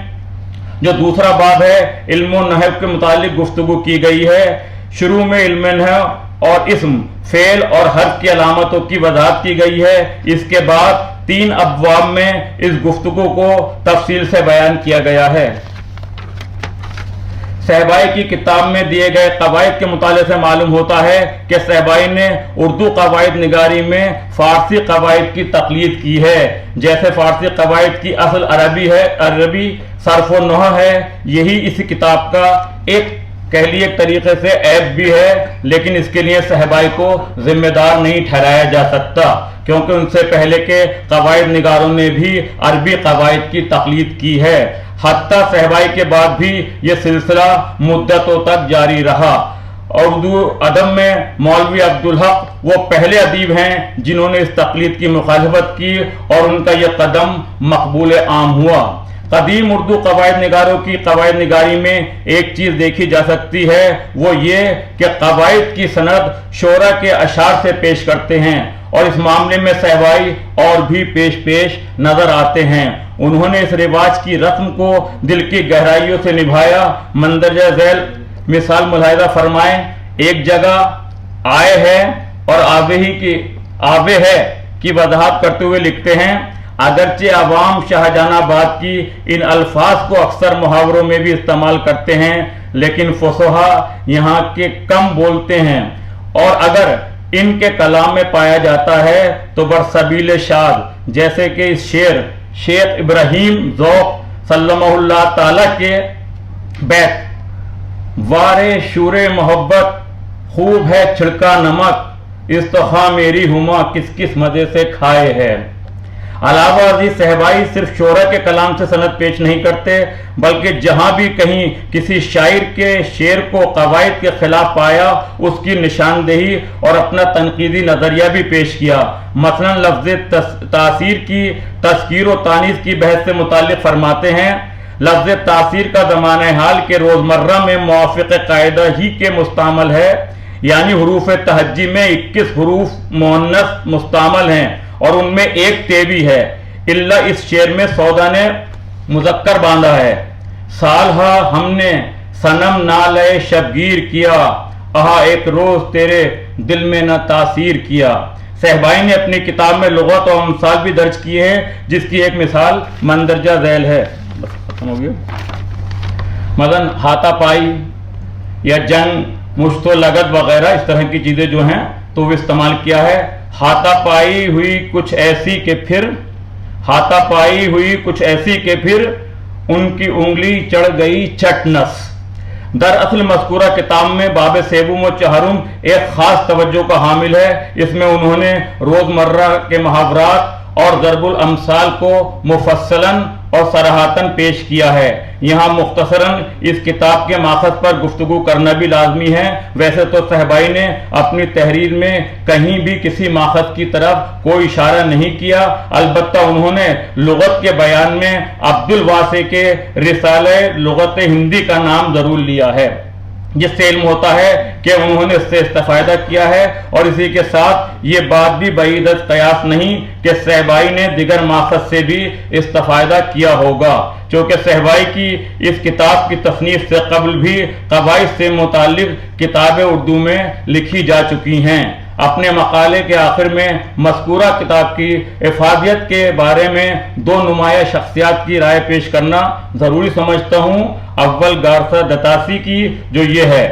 E: جو دوسرا باب ہے، علم و نحو کے متعلق گفتگو کی گئی ہے۔ شروع میں علم نحو اور اسم، فعل اور حرف کی علامتوں کی وضاحت کی گئی ہے۔ اس کے بعد 3 ابواب میں اس گفتگو کو تفصیل سے بیان کیا گیا ہے۔ صاحبائی کی کتاب میں دیے گئے قواعد کے مطالعے سے معلوم ہوتا ہے کہ صاحبائی نے اردو قواعد نگاری میں فارسی قواعد کی تقلید کی ہے۔ جیسے فارسی قواعد کی اصل عربی صرف و نحو ہے، یہی اس کتاب کا ایک طریقے سے عیب بھی ہے، لیکن اس کے لیے صاحبائی کو ذمہ دار نہیں ٹھہرایا جا سکتا، کیونکہ ان سے پہلے کے قواعد نگاروں نے بھی عربی قواعد کی تقلید کی ہے۔ حتیٰ صاحبائی کے بعد بھی یہ سلسلہ مدتوں تک جاری رہا۔ اردو ادب میں مولوی عبدالحق وہ پہلے ادیب ہیں جنہوں نے اس تقلید کی مخالفت کی، اور ان کا یہ قدم مقبول عام ہوا۔ قدیم اردو قواعد نگاروں کی قواعد نگاری میں ایک چیز دیکھی جا سکتی ہے، وہ یہ کہ قواعد کی سند شعراء کے اشعار سے پیش کرتے ہیں، اور اس معاملے میں صاحبائی اور بھی پیش نظر آتے ہیں۔ انہوں نے اس رواج کی رسم کو دل کی گہرائیوں سے نبھایا۔ مندرجہ ذیل مثال ملاحظہ فرمائیں۔ ایک جگہ آئے ہے اور آوے ہے کی وضاحت کرتے ہوئے لکھتے ہیں، اگرچہ عوام شاہجہان آباد کی ان الفاظ کو اکثر محاوروں میں بھی استعمال کرتے ہیں، لیکن فصحا یہاں کے کم بولتے ہیں، اور اگر ان کے کلام میں پایا جاتا ہے تو برسبیل شاد، جیسے کہ اس شعر شیخ ابراہیم ذوق سلمہ اللہ تعالی کے بیت وارے شور محبت خوب ہے چھڑکا نمک، استخا میری ہما کس کس مزے سے کھائے ہے۔ علاوہ ازیں صحبائی صرف شعرا کے کلام سے سند پیش نہیں کرتے، بلکہ جہاں بھی کہیں کسی شاعر کے شعر کو قواعد کے خلاف پایا اس کی نشاندہی اور اپنا تنقیدی نظریہ بھی پیش کیا۔ مثلا لفظ تاثیر کی تذکیر و تانیث کی بحث سے متعلق فرماتے ہیں، لفظ تاثیر کا زمانہ حال کے روزمرہ میں موافق قاعدہ ہی کے مستعمل ہے، یعنی حروف تہجی میں 21 حروف مؤنث مستعمل ہیں اور ان میں ایک تے بھی ہے، الا اس شعر میں سودا نے مذکر باندھا ہے۔ سالہا ہم نے صنم نالے شبگیر کیا، آہا ایک روز تیرے دل میں نہ تاثیر کیا۔ صحبائی نے اپنی کتاب میں لغت و امثال بھی درج کیے ہیں، جس کی ایک مثال مندرجہ ذیل ہے۔ بس ختم ہو گیا۔ مثلا ہاتھا پائی یا جنگ، مشت و لگت وغیرہ اس طرح کی چیزیں جو ہیں تو وہ استعمال کیا ہے۔ ہاتھا پائی ہوئی کچھ ایسی کہ پھر، ہاتھا پائی ہوئی کچھ ایسی کہ پھر ان کی انگلی چڑھ گئی چٹنس۔ دراصل مذکورہ کتاب میں باب سیبم و چہرم ایک خاص توجہ کا حامل ہے۔ اس میں انہوں نے روزمرہ کے محاورات اور ضرب الامثال کو مفصلاً اور صراحتاً پیش کیا ہے۔ یہاں مختصراً اس کتاب کے ماخذ پر گفتگو کرنا بھی لازمی ہے۔ ویسے تو صحبائی نے اپنی تحریر میں کہیں بھی کسی ماخذ کی طرف کوئی اشارہ نہیں کیا، البتہ انہوں نے لغت کے بیان میں عبد الواسع کے رسالہ لغت ہندی کا نام ضرور لیا ہے، جس سے علم ہوتا ہے کہ انہوں نے اس سے استفادہ کیا ہے۔ اور اسی کے ساتھ یہ بات بھی بعید از قیاس نہیں کہ صحبائی نے دیگر ماخذ سے بھی استفادہ کیا ہوگا، چونکہ صحبائی کی اس کتاب کی تصنیف سے قبل بھی قواعد سے متعلق کتابیں اردو میں لکھی جا چکی ہیں۔ اپنے مقالے کے آخر میں مذکورہ کتاب کی افادیت کے بارے میں دو نمایاں شخصیات کی رائے پیش کرنا ضروری سمجھتا ہوں۔ اول گارسا دتاسی کی، جو یہ ہے،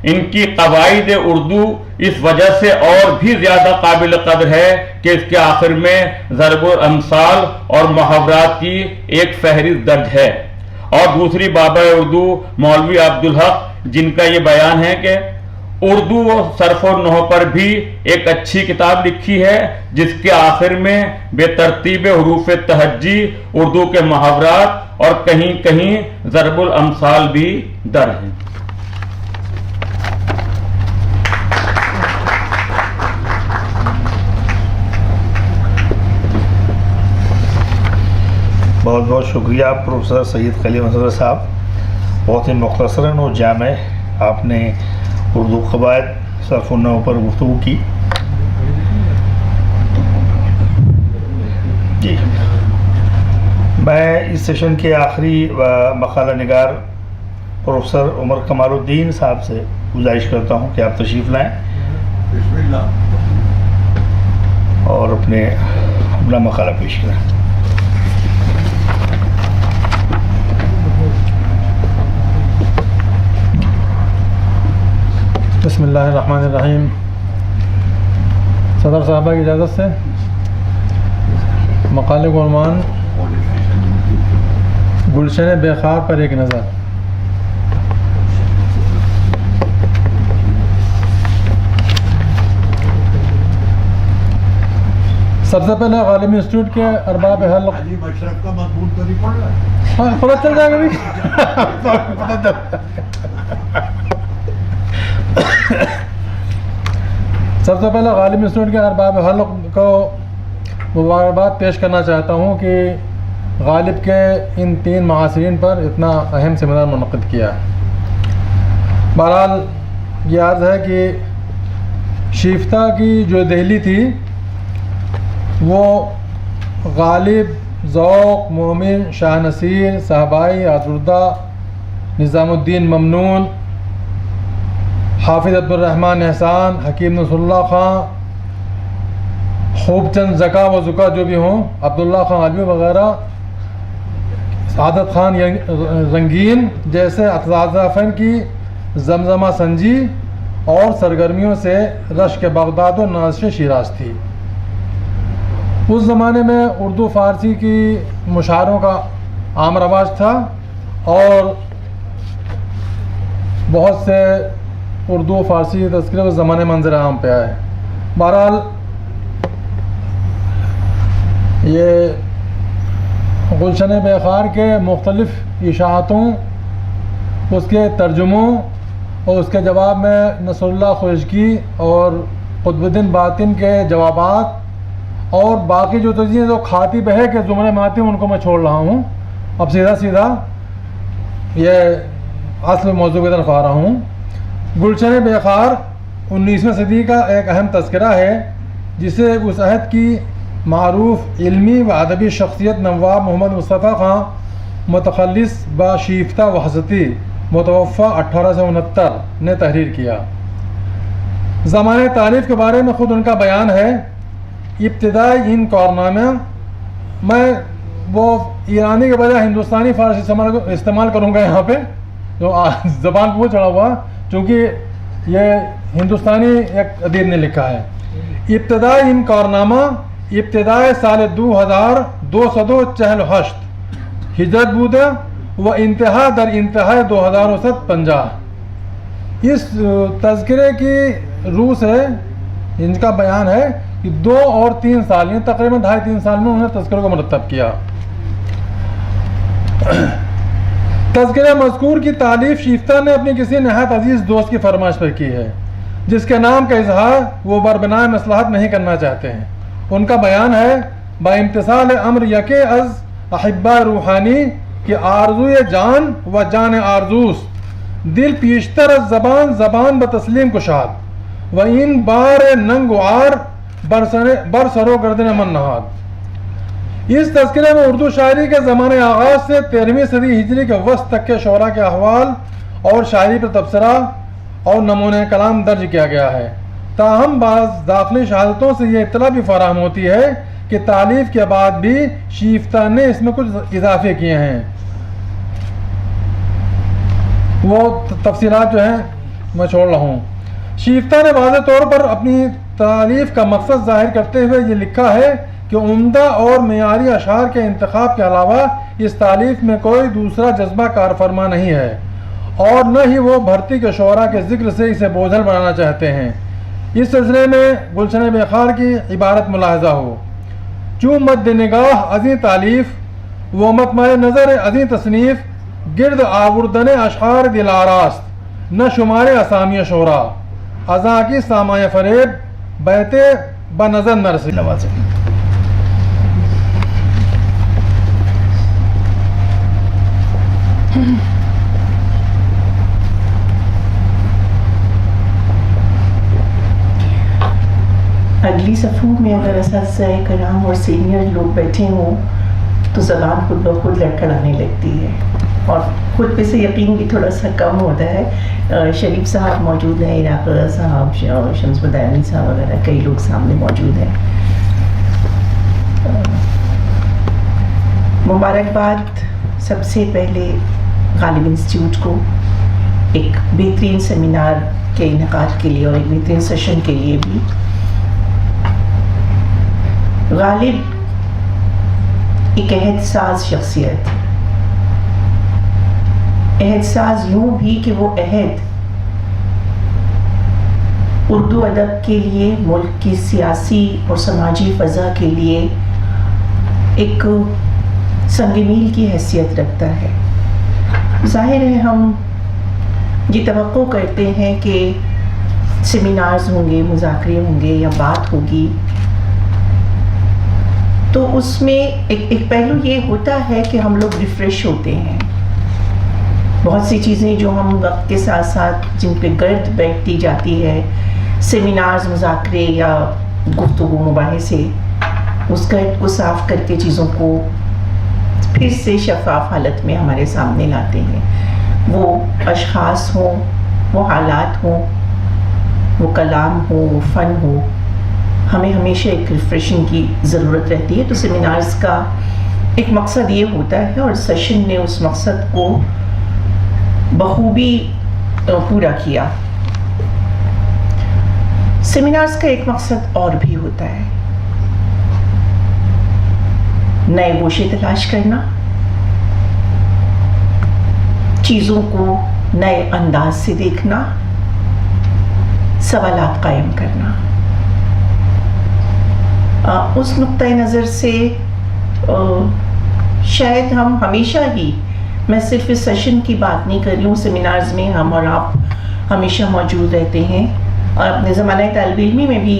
E: ان کی قواعد اردو اس وجہ سے اور بھی زیادہ قابل قدر ہے کہ اس کے آخر میں ضرب الامثال اور محاورات کی ایک فہرست درج ہے۔ اور دوسری بابا اردو مولوی عبدالحق، جن کا یہ بیان ہے کہ اردو و صرف و نحو پر بھی ایک اچھی کتاب لکھی ہے، جس کے آخر میں بے ترتیب حروف تہجی اردو کے محاورات اور کہیں کہیں ضرب الامثال بھی درج ہیں۔
B: بہت بہت شکریہ پروفیسر سید خلیل اصغر صاحب، بہت ہی مختصراً اور جامع آپ نے اردو قواعد صرف و نحو پر گفتگو کی۔ جی، میں اس سیشن کے آخری مقالہ نگار پروفیسر عمر کمال الدین صاحب سے گزارش کرتا ہوں کہ آپ تشریف لائیں اور اپنا مقالہ پیش کریں۔
F: بسم اللہ الرحمن الرحیم۔ صدر صاحبہ کی اجازت سے مقالے کا عنوان گلشن بے خار پر ایک نظر۔ سب سے پہلے غالب انسٹیٹیوٹ کے ارباب حلق،
G: اشرف کا مضمون تو نہیں پڑھ رہا ہے؟
F: ہاں پتہ چل جائے گا سب سے پہلے غالب انسٹیٹیوٹ کے ارباب حلق کو مبارکباد پیش کرنا چاہتا ہوں کہ غالب کے ان 3 معاصرین پر اتنا اہم سیمینار منعقد کیا۔ بہرحال یہ عرض ہے کہ شیفتہ کی جو دہلی تھی وہ غالب، ذوق، مومن، شاہ نصیر، صحبائی، آزردہ، نظام الدین ممنون، حافظ عبد الرحمن احسان، حکیم نصر اللہ خان، خوب چند زکا و زکا جو بھی ہوں، عبداللہ خان علوی وغیرہ، سعادت خان رنگین جیسے اساتذہ فن کی زمزمہ سنجی اور سرگرمیوں سے رشک بغداد و نازش شیراز تھی۔ اس زمانے میں اردو فارسی کی مشاعروں کا عام رواج تھا اور بہت سے اردو فارسی تذکرے اس زمانے منظر عام پہ آئے۔ بہرحال یہ گلشن بے خار کے مختلف اشاعتوں، اس کے ترجموں اور اس کے جواب میں نصر اللہ خوشکی اور قطب الدین باطن کے جوابات اور باقی جو چیزیں جو خاطب ہے کہ زمرے ماتم، ان کو میں چھوڑ رہا ہوں۔ اب سیدھا یہ اصل موضوع کی طرف آ رہا ہوں۔ گلشن بے خار 19ویں صدی کا ایک اہم تذکرہ ہے جسے اس عہد کی معروف علمی و ادبی شخصیت نواب محمد مصطفیٰ خان متخلص با شیفتہ وحشتی متوفہ 1869 نے تحریر کیا۔ زمانۂ تعریف کے بارے میں خود ان کا بیان ہے۔ ابتدائی ان کارنامہ میں وہ ایرانی کے بجائے ہندوستانی فارسی استعمال کروں گا یہاں پہ، جو زبان پہ وہ چڑھا ہوا، چونکہ یہ ہندوستانی ایک ادیب نے لکھا ہے۔ ابتدائی ان کارنامہ ابتدائے سال 2248 ہجرت بودہ و انتہا در انتہاء 2050۔ اس تذکرے کی روح سے ان کا بیان ہے کہ 2 اور 3 سال یعنی تقریباً 2.5-3 سال میں انہوں نے تذکرے کو مرتب کیا۔ تذکرہ مذکور کی تالیف شیفتہ نے اپنی کسی نہایت عزیز دوست کی فرمائش پر کی ہے، جس کے نام کا اظہار وہ بربنائے مصلحت نہیں کرنا چاہتے ہیں۔ ان کا بیان ہے: با امتثال امر یکے از احبہ روحانی کہ آرزوی جان و جان آرزوست، دل پیشتر از زبان زبان بتسلیم کشاد، و این بار ننگ و عار بر سر و گردن من نہاد۔ اس تذکرے میں اردو شاعری کے زمانے آغاز سے 13ویں صدی ہجری کے وسط تک کے شعراء کے احوال اور شاعری پر تبصرہ اور نمونہ کلام درج کیا گیا ہے۔ تاہم بعض داخلی شہادتوں سے یہ اطلاع بھی فراہم ہوتی ہے کہ تالیف کے بعد بھی شیفتہ نے اس میں کچھ اضافے کیے ہیں۔ وہ تفصیلات جو ہیں میں چھوڑ رہا ہوں۔ شیفتہ نے واضح طور پر اپنی تالیف کا مقصد ظاہر کرتے ہوئے یہ لکھا ہے کہ عمدہ اور معیاری اشعار کے انتخاب کے علاوہ اس تالیف میں کوئی دوسرا جذبہ کار فرما نہیں ہے، اور نہ ہی وہ بھرتی کے شعراء کے ذکر سے اسے بوجھل بنانا چاہتے ہیں۔ اس سلسلے میں گلشن بے خار کی عبارت ملاحظہ ہو: چوں مد نگاہ ازیں تالیف و مطمع نظر ازیں تصنیف، گرد آوردن اشعار دل آراست، نہ شمار اسامی شعراء، ازاں کی سامائے فریب بیتے بنظر نرسی۔
B: نوازیں
H: اگلی صفوں میں اگر اساتذہ کرام اور سینئر لوگ بیٹھے ہوں تو زبان خود بخود لڑکھڑانے لگتی ہے اور خود پہ سے یقین بھی تھوڑا سا کم ہوتا ہے۔ شریف صاحب موجود ہیں، عراق صاحب، شمس مدانی صاحب وغیرہ کئی لوگ سامنے موجود ہیں۔ مبارکباد سب سے پہلے غالب انسٹیٹیوٹ کو ایک بہترین سیمینار کے انعقاد کے لیے اور ایک بہترین سیشن کے لیے بھی۔ غالب ایک عہد ساز شخصیت، عہد ساز یوں بھی کہ وہ عہد اردو ادب کے لیے، ملک کی سیاسی اور سماجی فضا کے لیے ایک سنگ میل کی حیثیت رکھتا ہے۔ ظاہر ہے ہم یہ توقع کرتے ہیں کہ سیمینارز ہوں گے، مذاکرے ہوں گے یا بات ہوگی، تو اس میں ایک پہلو یہ ہوتا ہے کہ ہم لوگ ریفریش ہوتے ہیں۔ بہت سی چیزیں جو ہم وقت کے ساتھ ساتھ جن پہ گرد بیٹھتی جاتی ہے، سیمینارز، مذاکرے یا گفتگو مباحثے، اس گرد کو صاف کر کے چیزوں کو پھر سے شفاف حالت میں ہمارے سامنے لاتے ہیں۔ وہ اشخاص ہوں، وہ حالات ہوں، وہ کلام ہو، وہ فن ہو، ہمیں ہمیشہ ایک ریفریشنگ کی ضرورت رہتی ہے. تو سیمینارز کا ایک مقصد یہ ہوتا ہے اور سیشن نے اس مقصد کو بخوبی پورا کیا. سیمینارز کا ایک مقصد اور بھی ہوتا ہے, نئے گوشے تلاش کرنا, چیزوں کو نئے انداز سے دیکھنا, سوالات قائم کرنا. اس نقطۂ نظر سے شاید ہم ہمیشہ ہی, میں صرف اس سیشن کی بات نہیں کر رہی ہوں, سیمینارز میں ہم اور آپ ہمیشہ موجود رہتے ہیں, اور اپنے زمانہ طالب علمی میں بھی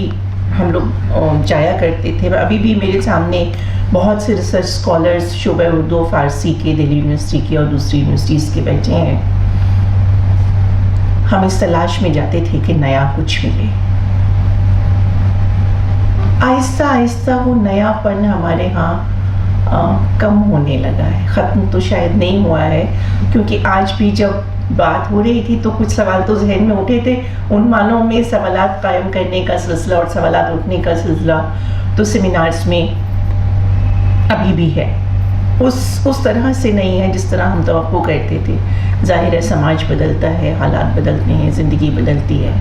H: ہم لوگ جایا کرتے تھے. ابھی بھی میرے سامنے بہت سے ریسرچ اسکالرز شعبہ اردو فارسی کے دہلی یونیورسٹی کے اور دوسری یونیورسٹیز کے بیٹھے ہیں. ہم اس تلاش میں جاتے تھے کہ نیا کچھ ملے. آہستہ آہستہ وہ نیا پن ہمارے ہاں کم ہونے لگا ہے, ختم تو شاید نہیں ہوا ہے, کیونکہ آج بھی جب بات ہو رہی تھی تو کچھ سوال تو ذہن میں اٹھے تھے. ان معنوں میں سوالات قائم کرنے کا سلسلہ اور سوالات اٹھنے کا سلسلہ تو سیمینارز میں ابھی بھی ہے. اس طرح سے نہیں ہے جس طرح ہم توقع کرتے تھے. ظاہر ہے سماج بدلتا ہے, حالات بدلتے ہیں, زندگی بدلتی ہے,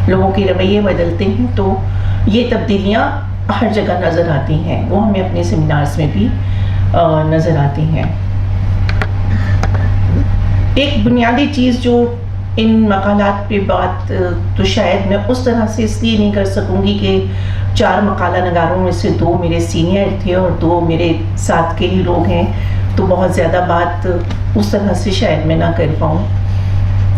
H: لوگوں کے رویے بدلتے ہیں, تو یہ تبدیلیاں ہر جگہ نظر آتی ہیں. وہ ہمیں اپنے سیمینارز میں بھی نظر آتی ہیں. ایک بنیادی چیز جو ان مقالات پہ بات تو شاید میں اس طرح سے اس لیے نہیں کر سکوں گی کہ 4 مقالہ نگاروں میں سے 2 میرے سینئر تھے اور 2 میرے ساتھ کے ہی لوگ ہیں, تو بہت زیادہ بات اس طرح سے شاید میں نہ کر پاؤں.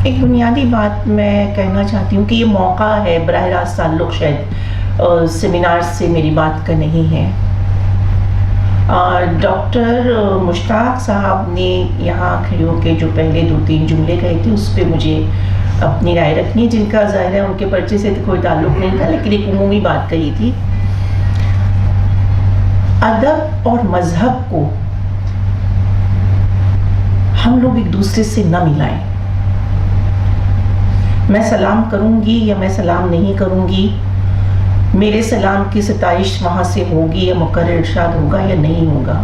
H: ایک بنیادی بات میں کہنا چاہتی ہوں کہ یہ موقع ہے, براہ راست تعلق شاید سیمینار سے میری بات کا نہیں ہے. ڈاکٹر مشتاق صاحب نے یہاں کھڑے ہو کے جو پہلے 2-3 جملے کہے تھے اس پہ مجھے اپنی رائے رکھنی ہے, جن کا ظاہر ہے ان کے پرچے سے کوئی تعلق نہیں تھا, لیکن ایک عمومی بات کہی تھی. ادب اور مذہب کو ہم لوگ ایک دوسرے سے نہ ملائیں. میں سلام کروں گی یا میں سلام نہیں کروں گی, میرے سلام کی ستائش وہاں سے ہوگی یا مقرر ارشاد ہوگا یا نہیں ہوگا,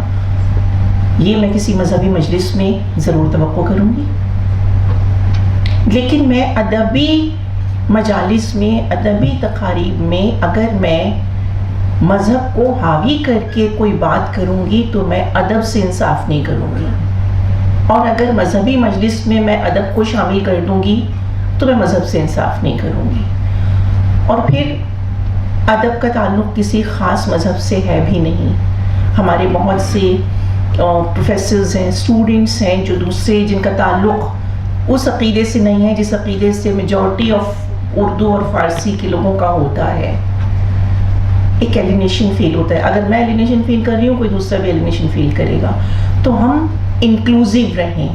H: یہ میں کسی مذہبی مجلس میں ضرور توقع کروں گی. لیکن میں ادبی مجالس میں, ادبی تقاریب میں اگر میں مذہب کو حاوی کر کے کوئی بات کروں گی تو میں ادب سے انصاف نہیں کروں گی, اور اگر مذہبی مجلس میں میں ادب کو شامل کر دوں گی تو میں مذہب سے انصاف نہیں کروں گی. اور پھر ادب کا تعلق کسی خاص مذہب سے ہے بھی نہیں. ہمارے بہت سے پروفیسرز ہیں, اسٹوڈنٹس ہیں جو دوسرے, جن کا تعلق اس عقیدے سے نہیں ہے جس عقیدے سے میجورٹی آف اردو اور فارسی کے لوگوں کا ہوتا ہے. ایک ایلینیشن فیل ہوتا ہے. اگر میں ایلینیشن فیل کر رہی ہوں, کوئی دوسرا بھی ایلینیشن فیل کرے گا. تو ہم انکلوزیو رہیں.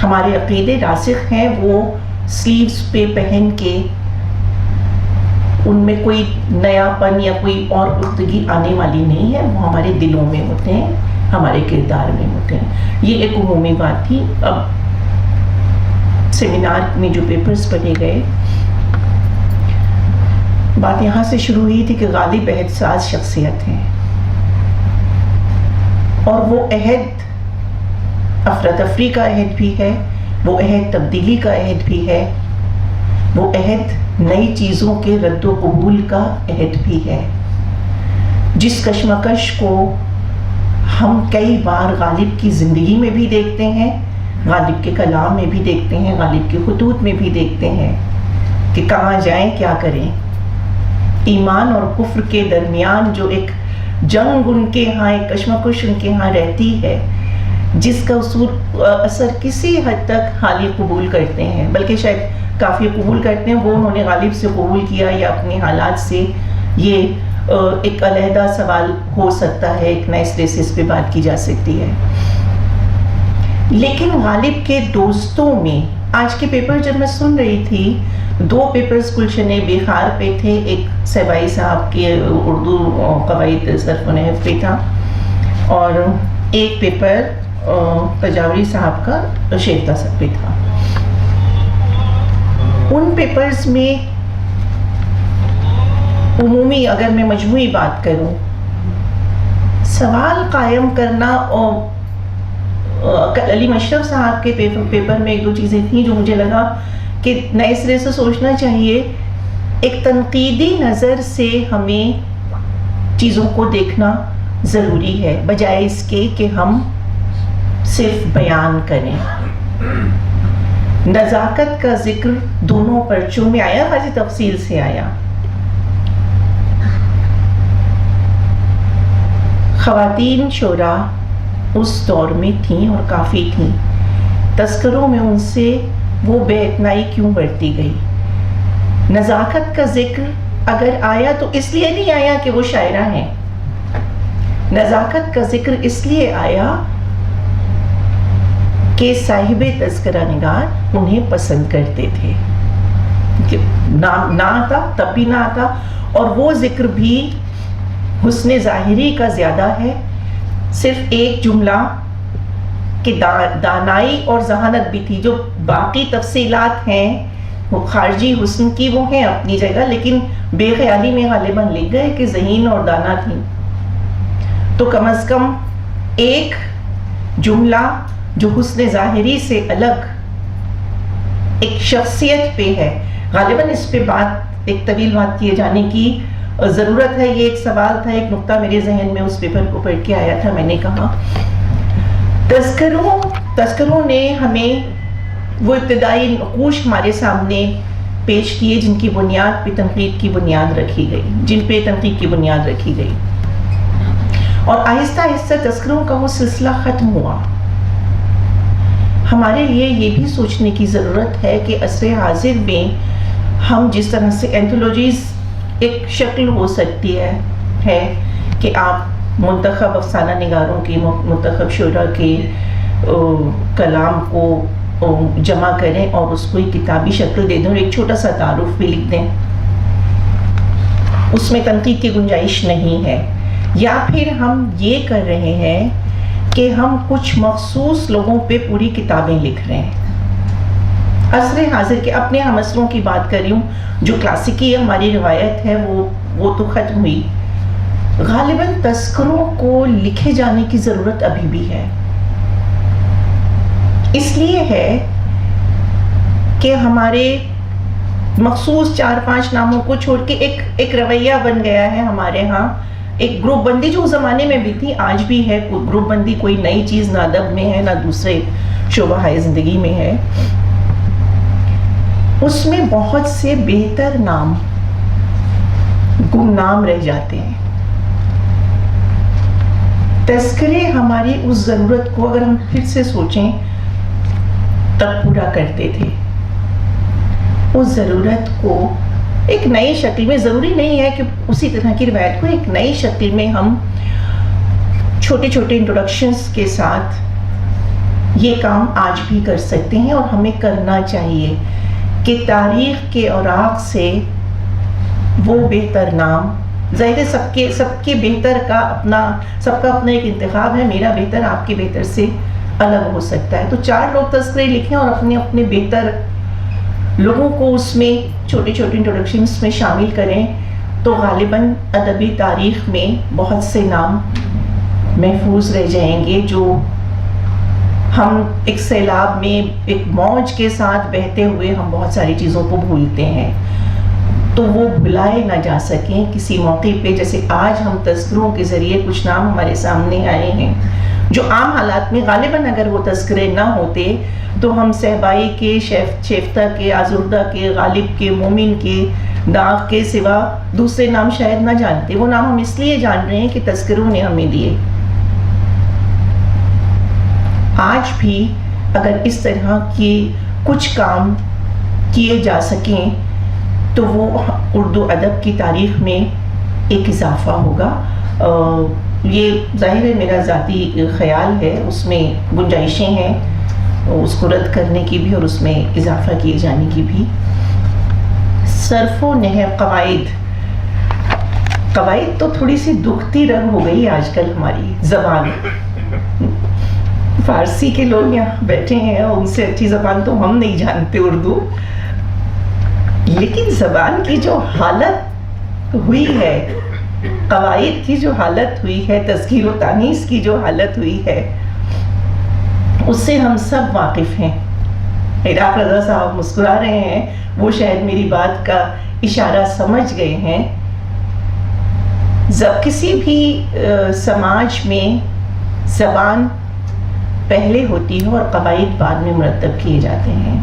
H: ہمارے عقیدے راسخ ہیں, وہ سلیوز پہ پہن کے ان میں کوئی نیا پن یا کوئی اور پختگی آنے والی نہیں ہے. وہ ہمارے دلوں میں ہوتے ہیں, ہمارے کردار میں ہوتے ہیں. یہ ایک عمومی بات تھی. اب سیمینار میں جو پیپرز پڑھے گئے, بات یہاں سے شروع ہوئی تھی کہ غالب عہد ساز شخصیت ہیں, اور وہ عہد افراتفری کا عہد بھی ہے, وہ عہد تبدیلی کا عہد بھی ہے, وہ عہد نئی چیزوں کے رد و قبول کا عہد بھی ہے. جس کشمکش کو ہم کئی بار غالب کی زندگی میں بھی دیکھتے ہیں, غالب کے کلام میں بھی دیکھتے ہیں, غالب کے خطوط میں بھی دیکھتے ہیں کہ کہاں جائیں کیا کریں. ایمان اور کفر کے درمیان جو ایک جنگ ان کے ہاں, ایک کشمکش ان کے ہاں رہتی ہے, جس کا اثر کسی حد تک حالی قبول کرتے ہیں, بلکہ شاید کافی قبول کرتے ہیں. وہ انہوں نے غالب سے قبول کیا یا اپنے حالات سے, یہ ایک علیحدہ سوال ہو سکتا ہے, ایک نئے سرے سے اس پہ بات کی جا سکتی ہے. لیکن غالب کے دوستوں میں آج کے پیپر جب میں سن رہی تھی, 2 پیپرز گلشن بخار پہ تھے, ایک سہبائی صاحب کے اردو قواعد صرف و نحو پہ تھا, اور ایک پیپر تجاوری صاحب کا شیفتہ صاحب پہ تھا. ان پیپرز میں عمومی اگر میں مجموعی بات کروں، سوال قائم کرنا، اور علی مشرف صاحب کے پیپر میں ایک دو چیزیں تھیں جو مجھے لگا کہ نئے سرے سے سوچنا چاہیے. ایک تنقیدی نظر سے ہمیں چیزوں کو دیکھنا ضروری ہے بجائے اس کے کہ ہم صرف بیان کریں. نزاکت کا ذکر دونوں پرچوں میں آیا، خاصی تفصیل سے آیا. خواتین شعراء اس دور میں تھیں اور کافی تھیں. تذکروں میں ان سے وہ بے اتنائی کیوں برتی گئی؟ نزاکت کا ذکر اگر آیا تو اس لیے نہیں آیا کہ وہ شاعرہ ہیں. نزاکت کا ذکر اس لیے آیا کہ صاحب تذکرہ نگار انہیں پسند کرتے تھے. نہ آتا تب بھی نہ آتا، اور وہ ذکر بھی حسن ظاہری کا زیادہ ہے. صرف ایک جملہ کہ دانائی اور ذہانت بھی تھی. جو باقی تفصیلات ہیں وہ خارجی حسن کی، وہ ہیں اپنی جگہ، لیکن بے خیالی میں غالباً لکھ گئے کہ ذہین اور دانا تھی. تو کم از کم ایک جملہ جو حسن ظاہری سے الگ ایک شخصیت پہ ہے. غالباً اس پہ بات ایک طویل بات کیے جانے کی ضرورت ہے. یہ ایک سوال تھا، ایک نقطہ میرے ذہن میں اس پیپر کو پڑھ کے آیا تھا. میں نے کہا تذکروں نے ہمیں وہ ابتدائی نقوش ہمارے سامنے پیش کیے جن کی بنیاد پہ تنقید کی بنیاد رکھی گئی، اور آہستہ آہستہ تذکروں کا وہ سلسلہ ختم ہوا. ہمارے لیے یہ بھی سوچنے کی ضرورت ہے کہ عصر حاضر میں ہم جس طرح سے اینتھولوجیز ایک شکل ہو سکتی ہے کہ آپ منتخب افسانہ نگاروں کی، منتخب شعراء کے کلام کو جمع کریں اور اس کو ایک کتابی شکل دے دیں اور ایک چھوٹا سا تعارف بھی لکھ دیں. اس میں تنقید کی گنجائش نہیں ہے. یا پھر ہم یہ کر رہے ہیں کہ ہم کچھ مخصوص لوگوں پہ پوری کتابیں لکھ رہے ہیں. عصر حاضر کے اپنے ہم عصروں کی بات کر رہی ہوں، جو کلاسیکی ہماری روایت ہے وہ تو ختم ہوئی. غالباً تذکروں کو لکھے جانے کی ضرورت ابھی بھی ہے. اس لیے ہے کہ ہمارے مخصوص 4-5 ناموں کو چھوڑ کے ایک رویہ بن گیا ہے ہمارے ہاں. ایک گروپ بندی جو اس زمانے میں بھی تھی، آج بھی ہے. گروپ بندی کوئی نئی چیز نہ ادب میں ہے نہ دوسرے شعبہ زندگی میں ہے. اس میں بہت سے بہتر نام گمنام رہ جاتے ہیں. تذکرے ہماری اس ضرورت کو اگر ہم پھر سے سوچیں تب پورا کرتے تھے. اس ضرورت کو ایک نئی شکل میں، ضروری نہیں ہے کہ اسی طرح کی روایت کو، ایک نئی شکل میں ہم چھوٹے چھوٹے انٹروڈکشنز کے ساتھ یہ کام آج بھی کر سکتے ہیں. اور ہمیں کرنا چاہیے کہ تاریخ کے اوراق سے وہ بہتر نام، ظاہر ہے سب کے بہتر کا سب کا اپنا ایک انتخاب ہے. میرا بہتر آپ کے بہتر سے الگ ہو سکتا ہے. تو 4 لوگ تذکرے لکھیں اور اپنے بہتر لوگوں کو اس میں چھوٹے چھوٹے انٹروڈکشنز میں شامل کریں تو غالباً ادبی تاریخ میں بہت سے نام محفوظ رہ جائیں گے جو ہم ایک سیلاب میں ایک موج کے ساتھ بہتے ہوئے ہم بہت ساری چیزوں کو بھولتے ہیں. تو وہ بھلائے نہ جا سکیں کسی موقع پہ. جیسے آج ہم تذکروں کے ذریعے کچھ نام ہمارے سامنے آئے ہیں جو عام حالات میں غالباً اگر وہ تذکرے نہ ہوتے تو ہم صحبائی کے، شیفتہ کے، آزردہ کے، غالب کے، مومن کے، داغ کے سوا دوسرے نام شاید نہ جانتے. وہ نام ہم اس لیے جان رہے ہیں کہ تذکروں نے ہمیں دیے. آج بھی اگر اس طرح کے کچھ کام کیے جا سکیں تو وہ اردو ادب کی تاریخ میں ایک اضافہ ہوگا. یہ ظاہر ہے میرا ذاتی خیال ہے، اس میں گنجائشیں ہیں اس کو رد کرنے کی بھی اور اس میں اضافہ کیے جانے کی بھی. صرف و نحو قواعد تو تھوڑی سی دکھتی رنگ ہو گئی آج کل ہماری زبان. فارسی کے لوگ یہاں بیٹھے ہیں، ان سے اچھی زبان تو ہم نہیں جانتے اردو، لیکن زبان کی جو حالت ہوئی ہے، قواعد کی جو حالت ہوئی ہے، تذکیر و تانیث کی جو حالت ہوئی ہے، اس سے ہم سب واقف ہیں۔ عراق رضا صاحب مسکرا رہے ہیں، وہ شاید میری بات کا اشارہ سمجھ گئے ہیں۔ کسی بھی سماج میں زبان پہلے ہوتی ہے اور قواعد بعد میں مرتب کیے جاتے ہیں۔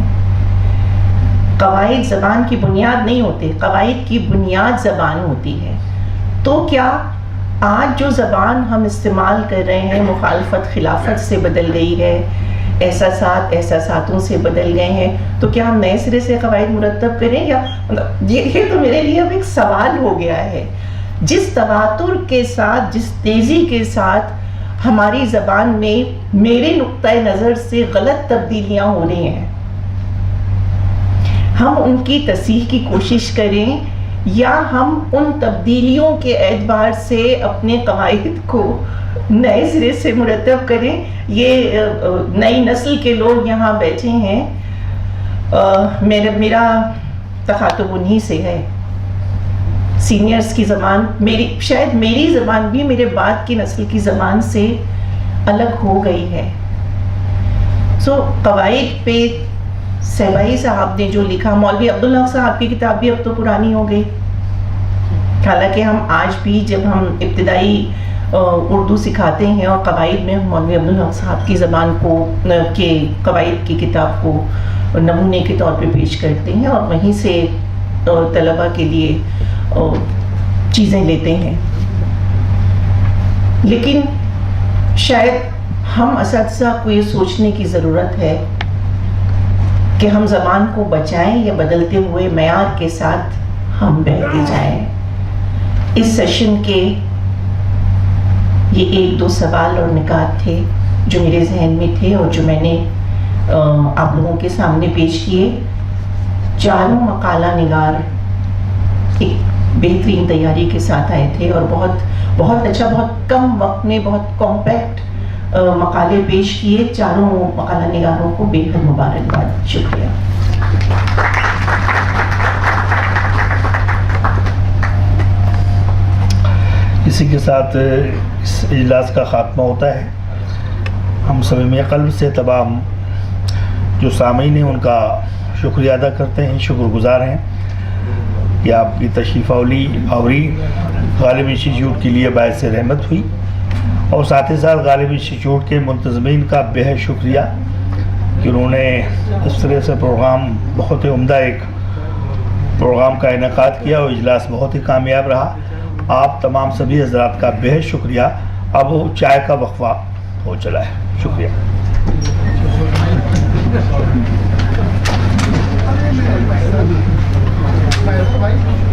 H: قواعد زبان کی بنیاد نہیں ہوتے، قواعد کی بنیاد زبان ہوتی ہے۔ تو کیا آج جو زبان ہم استعمال کر رہے ہیں مخالفت خلافت سے بدل گئی ہے، احساساتوں سے بدل گئے ہیں، تو کیا ہم نئے سرے سے قواعد مرتب کریں؟ یا یہ تو میرے لیے اب ایک سوال ہو گیا ہے۔ جس تواتر کے ساتھ، جس تیزی کے ساتھ ہماری زبان میں میرے نقطۂ نظر سے غلط تبدیلیاں ہو رہی ہیں، ہم ان کی تصحیح کی کوشش کریں یا ہم ان تبدیلیوں کے اعتبار سے اپنے قواعد کو نئے سرے سے مرتب کریں؟ یہ نئی نسل کے لوگ یہاں بیٹھے ہیں، میرا تخاطب انہی سے ہے۔ سینئرز کی زبان شاید میری زبان بھی میرے بعد کی نسل کی زبان سے الگ ہو گئی ہے۔ قواعد پہ صحبائی صاحب نے جو لکھا، مولوی عبدالحق صاحب کی کتاب بھی اب تو پرانی ہو گئی، حالانکہ ہم آج بھی جب ہم ابتدائی اردو سکھاتے ہیں اور قواعد میں مولوی عبدالحق صاحب کی زبان کو کے قواعد کی کتاب کو نمونے کے طور پہ پیش کرتے ہیں اور وہیں سے طلبہ کے لیے چیزیں لیتے ہیں۔ لیکن شاید ہم اساتذہ کو یہ سوچنے کی ضرورت ہے کہ ہم زبان کو بچائیں یا بدلتے ہوئے معیار کے ساتھ ہم بہتے جائیں۔ اس سیشن کے یہ 1-2 سوال اور نکات تھے جو میرے ذہن میں تھے اور جو میں نے آپ لوگوں کے سامنے پیش کیے۔ چاروں مقالہ نگار ایک بہترین تیاری کے ساتھ آئے تھے اور بہت اچھا، بہت کم وقت میں بہت کمپیکٹ مقالے پیش کیے۔ چاروں مقالہ نگاروں کو بے حد مبارکباد، شکریہ۔
B: اسی کے ساتھ اس اجلاس کا خاتمہ ہوتا ہے۔ ہم صمیم قلب سے تمام جو سامعین ہیں ان کا شکریہ ادا کرتے ہیں، شکر گزار ہیں کہ آپ کی تشریف آوری غالب انسٹیٹیوٹ کے لیے باعث رحمت ہوئی، اور ساتھ ہی ساتھ غالب انسٹیٹیوٹ کے منتظمین کا بے حد شکریہ کہ انہوں نے اس طرح سے بہت ہی عمدہ ایک پروگرام کا انعقاد کیا اور اجلاس بہت ہی کامیاب رہا۔ آپ تمام سبھی حضرات کا بے حد شکریہ۔ اب چائے کا وقفہ ہو چلا ہے، شکریہ۔
G: Bye.